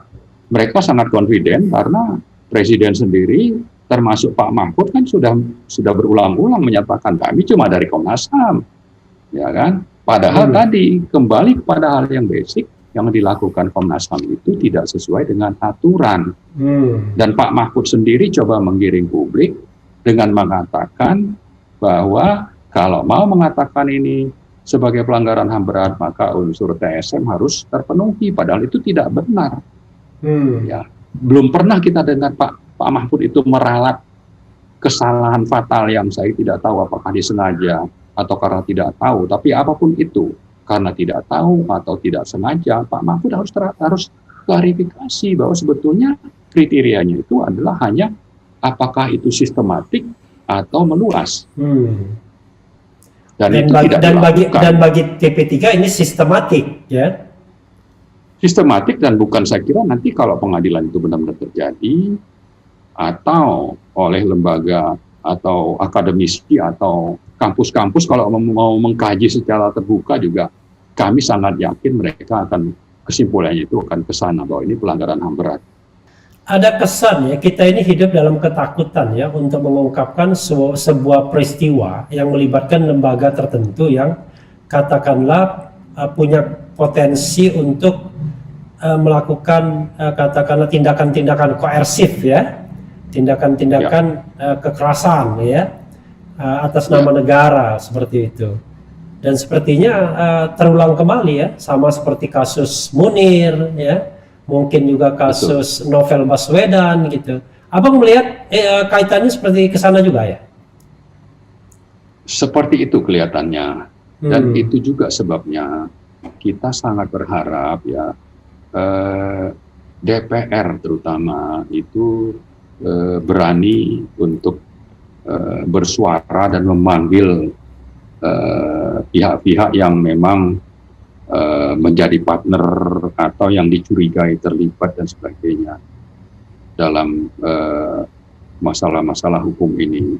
mereka sangat confident karena Presiden sendiri termasuk Pak Mahfud kan sudah berulang-ulang menyatakan kami cuma dari Komnas HAM, ya kan? Padahal tadi kembali kepada hal yang basic, yang dilakukan Komnas HAM itu tidak sesuai dengan aturan. Dan Pak Mahfud sendiri coba menggiring publik dengan mengatakan bahwa kalau mau mengatakan ini sebagai pelanggaran HAM berat, maka unsur TSM harus terpenuhi. Padahal itu tidak benar. Ya, belum pernah kita dengar Pak Mahfud itu meralat kesalahan fatal yang saya tidak tahu apakah disengaja atau karena tidak tahu. Tapi apapun itu, karena tidak tahu atau tidak sengaja, Pak Mahfud harus klarifikasi bahwa sebetulnya kriterianya itu adalah hanya apakah itu sistematik atau meluas. Dan bagi TP3 ini sistematik, ya. Sistematik, dan bukan, saya kira nanti kalau pengadilan itu benar-benar terjadi atau oleh lembaga atau akademisi atau kampus-kampus kalau mau mengkaji secara terbuka juga, kami sangat yakin mereka akan kesimpulannya itu akan ke sana bahwa ini pelanggaran HAM berat. Ada kesan ya kita ini hidup dalam ketakutan ya untuk mengungkapkan sebuah peristiwa yang melibatkan lembaga tertentu yang katakanlah punya potensi untuk melakukan katakanlah tindakan-tindakan koersif ya, tindakan-tindakan kekerasan ya atas nama negara seperti itu. Dan sepertinya terulang kembali ya, sama seperti kasus Munir ya, mungkin juga kasus Novel Baswedan gitu. Abang melihat kaitannya seperti ke sana juga ya? Seperti itu kelihatannya. Dan itu juga sebabnya kita sangat berharap ya DPR terutama itu berani untuk bersuara dan memanggil pihak-pihak yang memang menjadi partner atau yang dicurigai terlibat dan sebagainya dalam masalah-masalah hukum ini.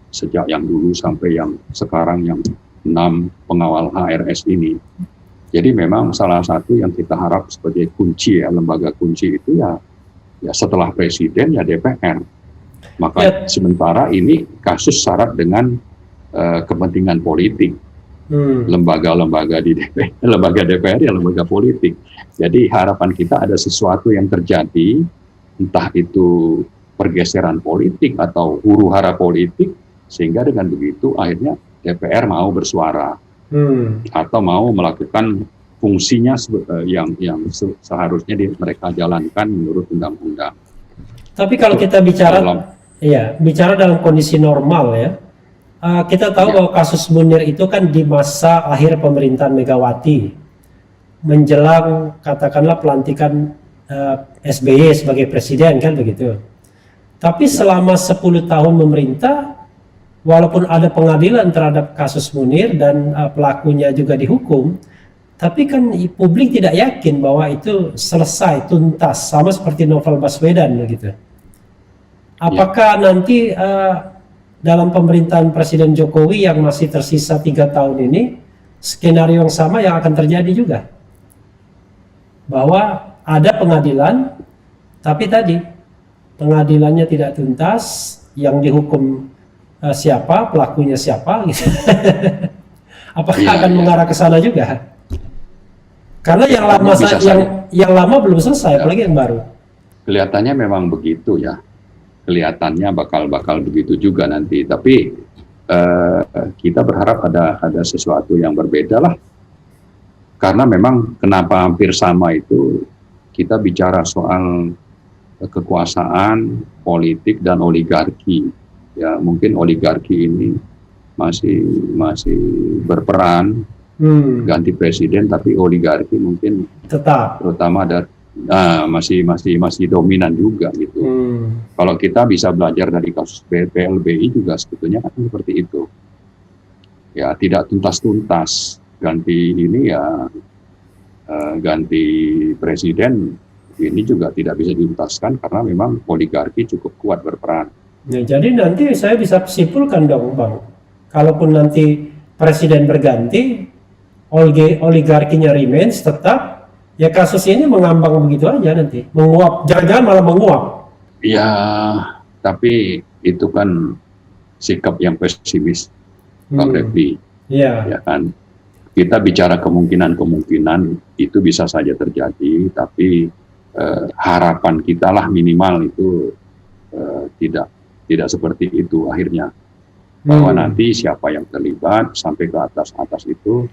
sejak yang dulu sampai yang sekarang yang 6 pengawal HRS ini. Jadi memang salah satu yang kita harap sebagai kunci ya, lembaga kunci itu ya setelah presiden ya DPR. Maka sementara ini kasus syarat dengan kepentingan politik. Lembaga-lembaga di DPR, lembaga DPR ya lembaga politik. Jadi harapan kita ada sesuatu yang terjadi, entah itu pergeseran politik atau huru-hara politik, sehingga dengan begitu akhirnya DPR mau bersuara atau mau melakukan fungsinya yang seharusnya mereka jalankan menurut undang-undang.
Tapi kalau kita bicara bicara dalam kondisi normal ya, kita tahu bahwa kasus Munir itu kan di masa akhir pemerintahan Megawati, menjelang katakanlah pelantikan SBY sebagai presiden kan begitu. Tapi selama 10 tahun memerintah, walaupun ada pengadilan terhadap kasus Munir dan pelakunya juga dihukum, tapi kan publik tidak yakin bahwa itu selesai, tuntas, sama seperti novel Baswedan begitu. Apakah nanti dalam pemerintahan Presiden Jokowi yang masih tersisa 3 tahun ini, skenario yang sama yang akan terjadi juga? Bahwa ada pengadilan, tapi tadi pengadilannya tidak tuntas, yang dihukum siapa, pelakunya siapa, gitu. Apakah akan mengarah ke sana juga? Karena yang lama yang lama belum selesai, apalagi yang baru.
Kelihatannya memang begitu ya. Kelihatannya bakal begitu juga nanti. Tapi kita berharap ada sesuatu yang berbeda lah. Karena memang kenapa hampir sama itu, kita bicara soal kekuasaan, politik dan oligarki. Ya mungkin oligarki ini masih berperan ganti presiden, tapi oligarki mungkin
tetap,
terutama masih dominan juga gitu. Kalau kita bisa belajar dari kasus PLBI juga sebetulnya kan seperti itu. Ya tidak tuntas-tuntas, ganti ini ya ganti presiden ini juga tidak bisa dituntaskan karena memang oligarki cukup kuat berperan.
Ya, jadi nanti saya bisa simpulkan dong Bang, kalaupun nanti presiden berganti, oligarkinya remains tetap, ya kasus ini mengambang begitu aja nanti, menguap, jangan-jangan malah menguap.
Ya, tapi itu kan sikap yang pesimis, Bang Refli.
Ya
kan, kita bicara kemungkinan itu bisa saja terjadi, tapi harapan kita lah minimal itu tidak seperti itu akhirnya, bahwa nanti siapa yang terlibat sampai ke atas itu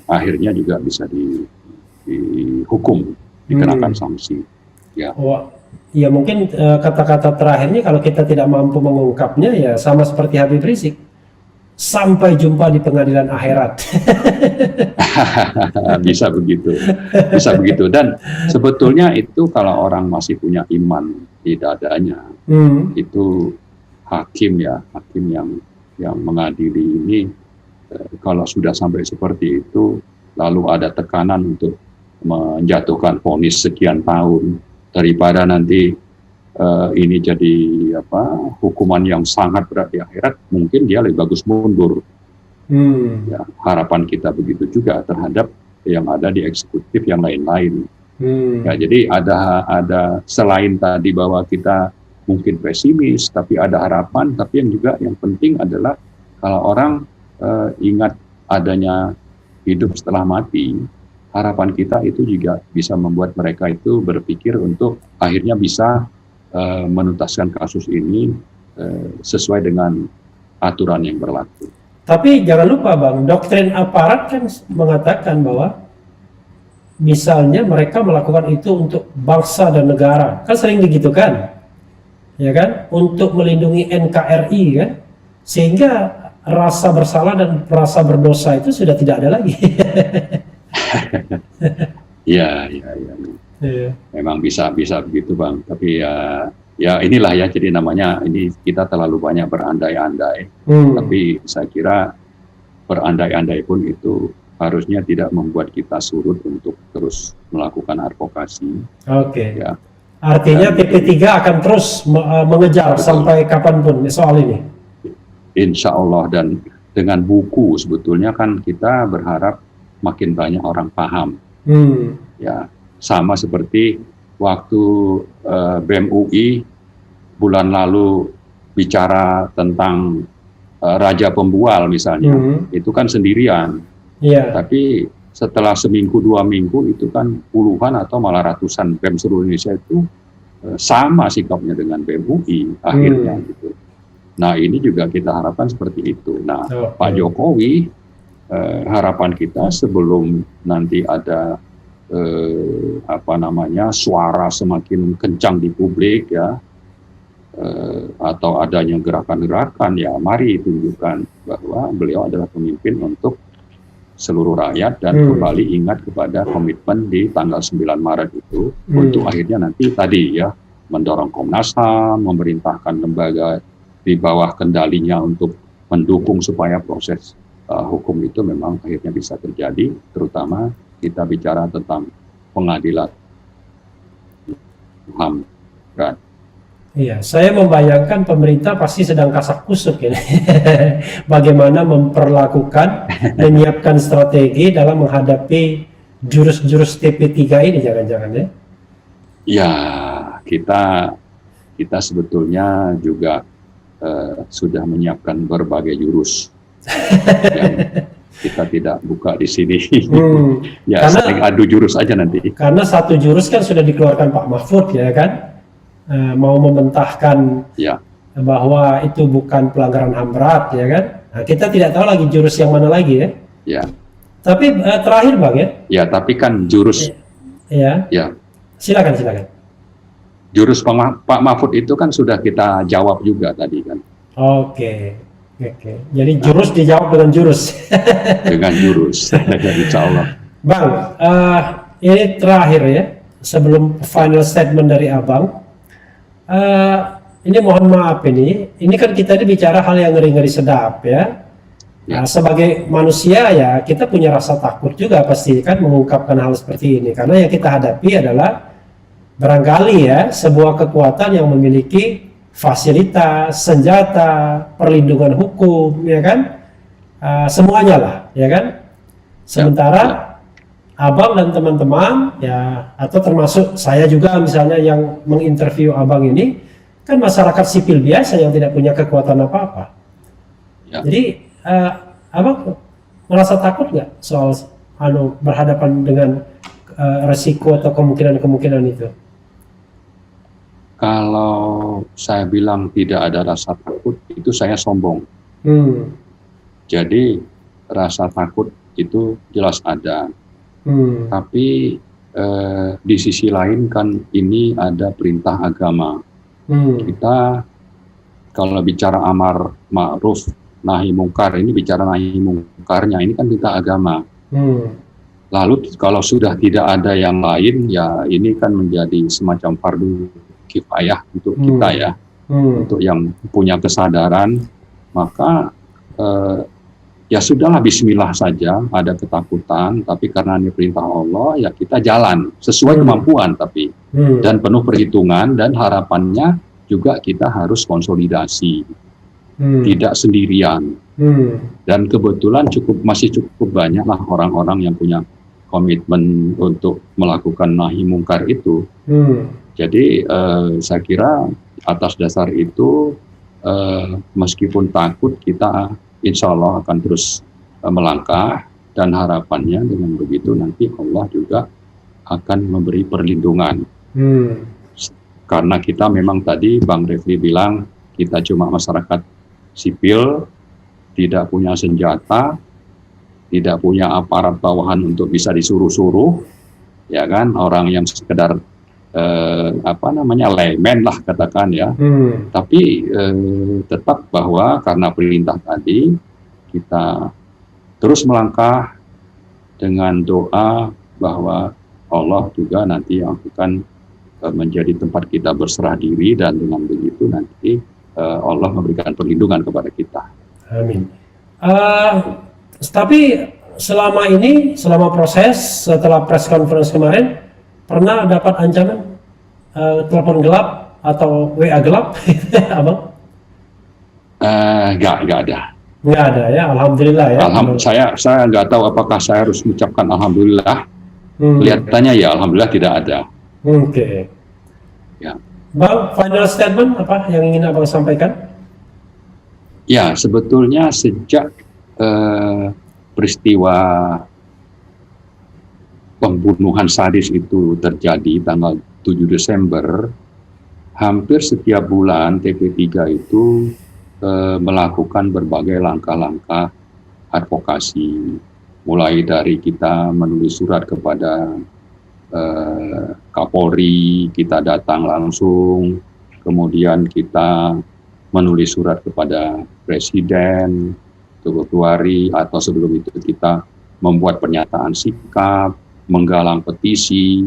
akhirnya juga bisa dihukum, dikenakan sanksi. Ya.
Ya mungkin kata-kata terakhirnya kalau kita tidak mampu mengungkapnya ya sama seperti Habib Rizik, sampai jumpa di pengadilan akhirat.
Bisa begitu. Dan sebetulnya itu kalau orang masih punya iman di dadanya, itu hakim yang mengadili ini, kalau sudah sampai seperti itu, lalu ada tekanan untuk menjatuhkan vonis sekian tahun, daripada nanti ini jadi hukuman yang sangat berat di akhirat, mungkin dia lebih bagus mundur. Ya, harapan kita begitu juga terhadap yang ada di eksekutif yang lain-lain. Ya, jadi ada selain tadi bahwa kita mungkin pesimis, tapi ada harapan. Tapi yang penting adalah kalau orang ingat adanya hidup setelah mati, harapan kita itu juga bisa membuat mereka itu berpikir untuk akhirnya bisa menuntaskan kasus ini sesuai dengan aturan yang berlaku.
Tapi jangan lupa Bang, doktrin aparat kan mengatakan bahwa misalnya mereka melakukan itu untuk bangsa dan negara, kan sering begitu kan, ya kan, untuk melindungi NKRI kan, sehingga rasa bersalah dan rasa berdosa itu sudah tidak ada lagi.
Ya. Memang bisa begitu Bang, tapi ya inilah ya, jadi namanya ini kita terlalu banyak berandai-andai. Tapi saya kira berandai-andai pun itu harusnya tidak membuat kita surut untuk terus melakukan advokasi.
Oke.
Ya.
Artinya TP3 akan terus mengejar sampai kapanpun soal ini.
insya Allah. Dan dengan buku sebetulnya kan kita berharap makin banyak orang paham. Ya, sama seperti waktu BEM UI bulan lalu bicara tentang Raja Pembual misalnya, itu kan sendirian. Tapi setelah seminggu 2 minggu itu kan puluhan atau malah ratusan BEM seluruh Indonesia itu sama sikapnya dengan BEM UI akhirnya gitu. Nah ini juga kita harapkan seperti itu. Nah Pak Jokowi, harapan kita sebelum nanti ada suara semakin kencang di publik ya, atau adanya gerakan-gerakan, ya mari tunjukkan bahwa beliau adalah pemimpin untuk seluruh rakyat dan kembali ingat kepada komitmen di tanggal 9 Maret itu untuk akhirnya nanti tadi ya mendorong Komnas HAM, memerintahkan lembaga di bawah kendalinya untuk mendukung supaya proses hukum itu memang akhirnya bisa terjadi, terutama kita bicara tentang pengadilan HAM.
Iya, saya membayangkan pemerintah pasti sedang kasak kusuk ini. Bagaimana memperlakukan, menyiapkan strategi dalam menghadapi jurus-jurus TP3 ini, jangan-jangan ya?
Ya, kita sebetulnya juga sudah menyiapkan berbagai jurus yang kita tidak buka di sini. Ya, saling adu jurus aja nanti.
Karena satu jurus kan sudah dikeluarkan Pak Mahfud ya kan? Mau mementahkan bahwa itu bukan pelanggaran HAM berat ya kan? Nah, kita tidak tahu lagi jurus yang mana lagi ya.
Ya.
Tapi terakhir Bang ya.
Ya, tapi kan jurus.
Ya. Silakan.
Jurus Pak Mahfud itu kan sudah kita jawab juga tadi kan.
Oke. Jadi jurus dijawab dengan jurus.
Dengan jurus. Insya Allah.
Bang, ini terakhir ya. Sebelum final statement dari Abang. Ini mohon maaf ini kan kita ini bicara hal yang ngeri-ngeri sedap ya. Nah, sebagai manusia ya kita punya rasa takut juga pasti kan mengungkapkan hal seperti ini, karena yang kita hadapi adalah barangkali ya sebuah kekuatan yang memiliki fasilitas, senjata, perlindungan hukum ya kan, semuanya lah ya kan. Sementara Abang dan teman-teman ya, atau termasuk saya juga misalnya yang menginterview Abang ini kan masyarakat sipil biasa yang tidak punya kekuatan apa-apa. Jadi Abang merasa takut nggak soal berhadapan dengan resiko atau kemungkinan itu?
Kalau saya bilang tidak ada rasa takut, itu saya sombong. Jadi rasa takut itu jelas ada. Tapi di sisi lain kan ini ada perintah agama. Kita kalau bicara amar ma'ruf nahi mungkar, ini bicara nahi mungkarnya, ini kan perintah agama. Lalu kalau sudah tidak ada yang lain, ya ini kan menjadi semacam fardu kifayah untuk kita ya, untuk yang punya kesadaran, maka ya sudahlah, bismillah saja. Ada ketakutan, tapi karena ini perintah Allah, ya kita jalan sesuai kemampuan, tapi dan penuh perhitungan, dan harapannya juga kita harus konsolidasi, tidak sendirian. Dan kebetulan masih cukup banyak lah orang-orang yang punya komitmen untuk melakukan nahi mungkar itu. Jadi saya kira atas dasar itu meskipun takut, kita insya Allah akan terus melangkah, dan harapannya dengan begitu nanti Allah juga akan memberi perlindungan. Karena kita memang tadi Bang Refli bilang kita cuma masyarakat sipil, tidak punya senjata, tidak punya aparat bawahan untuk bisa disuruh-suruh, ya kan, orang yang sekedar layman lah katakan ya. Tapi tetap bahwa karena perintah tadi kita terus melangkah dengan doa bahwa Allah juga nanti yang akan menjadi tempat kita berserah diri, dan dengan begitu nanti Allah memberikan perlindungan kepada kita.
Amin. Tapi selama proses setelah press conference kemarin, pernah dapat ancaman telepon gelap atau WA gelap, Abang?
Nggak ada.
Nggak ada ya, alhamdulillah ya.
Saya nggak tahu apakah saya harus mengucapkan alhamdulillah. Kelihatannya ya alhamdulillah tidak ada.
Oke.
Ya.
Bang, final statement apa yang ingin Abang sampaikan?
Ya, sebetulnya sejak peristiwa pembunuhan sadis itu terjadi tanggal 7 Desember, hampir setiap bulan TP3 itu melakukan berbagai langkah-langkah advokasi, mulai dari kita menulis surat kepada Kapolri, kita datang langsung, kemudian kita menulis surat kepada Presiden, Februari, atau sebelum itu kita membuat pernyataan sikap, menggalang petisi,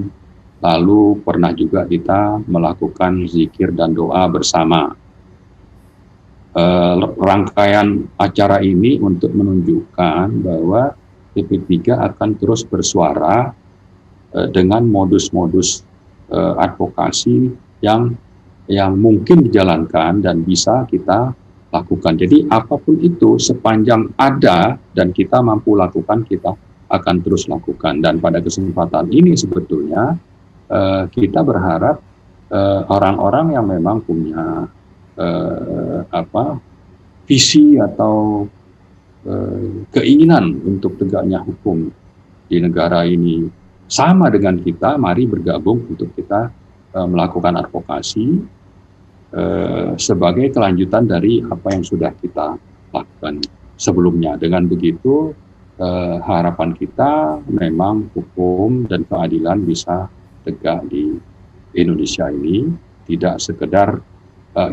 lalu pernah juga kita melakukan zikir dan doa bersama. Rangkaian acara ini untuk menunjukkan bahwa TP3 akan terus bersuara dengan modus-modus advokasi yang mungkin dijalankan dan bisa kita lakukan. Jadi apapun itu sepanjang ada dan kita mampu lakukan, kita akan terus lakukan. Dan pada kesempatan ini sebetulnya kita berharap orang-orang yang memang punya visi atau keinginan untuk tegaknya hukum di negara ini sama dengan kita, mari bergabung untuk kita melakukan advokasi sebagai kelanjutan dari apa yang sudah kita lakukan sebelumnya. Dengan begitu harapan kita memang hukum dan keadilan bisa tegak di Indonesia ini, tidak sekedar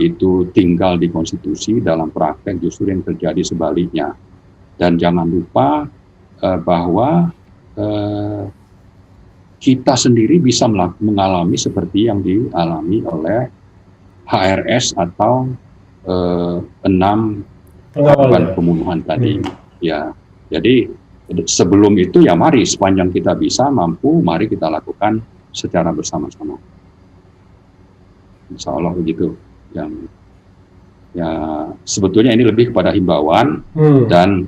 itu tinggal di konstitusi, dalam praktek justru yang terjadi sebaliknya. Dan jangan lupa bahwa kita sendiri bisa mengalami seperti yang dialami oleh HRS atau 6 korban pembunuhan tadi. Ya, jadi sebelum itu ya mari sepanjang kita bisa mampu, mari kita lakukan secara bersama-sama. Insya Allah begitu. Yang ya sebetulnya ini lebih kepada himbauan dan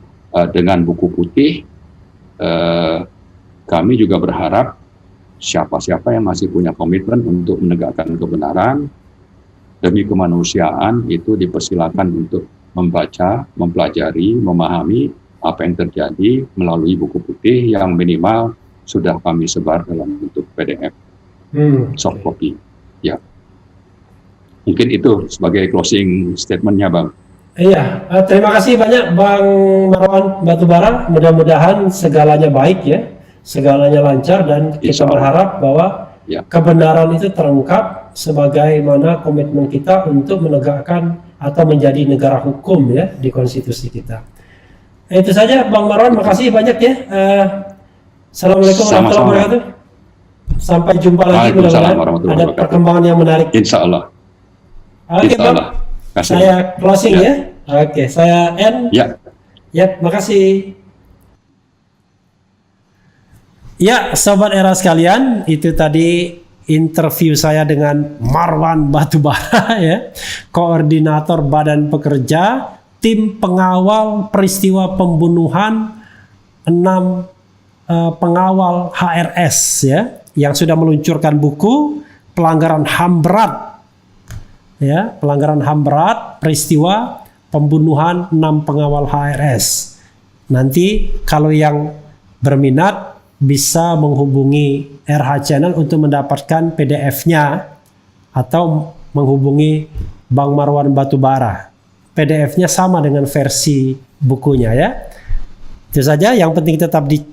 dengan buku putih kami juga berharap siapa-siapa yang masih punya komitmen untuk menegakkan kebenaran demi kemanusiaan itu dipersilakan untuk membaca, mempelajari, memahami apa yang terjadi melalui buku putih yang minimal sudah kami sebar dalam bentuk PDF soft copy. Ya. Mungkin itu sebagai closing statement-nya, Bang.
Iya, terima kasih banyak Bang Marwan Batubara. Mudah-mudahan segalanya baik ya, segalanya lancar, dan kita berharap bahwa kebenaran itu terungkap sebagaimana komitmen kita untuk menegakkan atau menjadi negara hukum ya di konstitusi kita. Itu saja Bang Marwan, makasih banyak ya. Assalamualaikum warahmatullahi wabarakatuh. Sampai jumpa lagi, mudah-mudahan ada perkembangan yang menarik.
Insya Allah.
Oke Bang, saya closing ya. Oke, saya end. Ya, makasih. Ya, Sobat Era sekalian, itu tadi interview saya dengan Marwan Batubara ya, Koordinator Badan Pekerja Tim Pengawal Peristiwa Pembunuhan 6 pengawal HRS ya, yang sudah meluncurkan buku Pelanggaran HAM Berat. Ya, pelanggaran HAM berat, peristiwa pembunuhan 6 pengawal HRS. Nanti kalau yang berminat bisa menghubungi RH Channel untuk mendapatkan PDF-nya atau menghubungi Bang Marwan Batubara. PDF-nya sama dengan versi bukunya ya. Itu saja, yang penting tetap di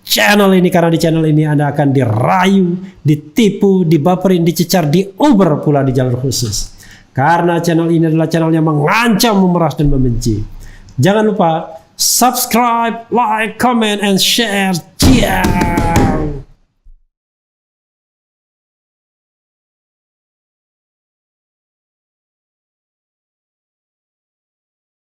channel ini, karena di channel ini Anda akan dirayu, ditipu, dibaperin, dicecar, diuber pula di jalur khusus. Karena channel ini adalah channel yang mengancam, memeras, dan membenci. Jangan lupa subscribe, like, comment, and share. Cheers!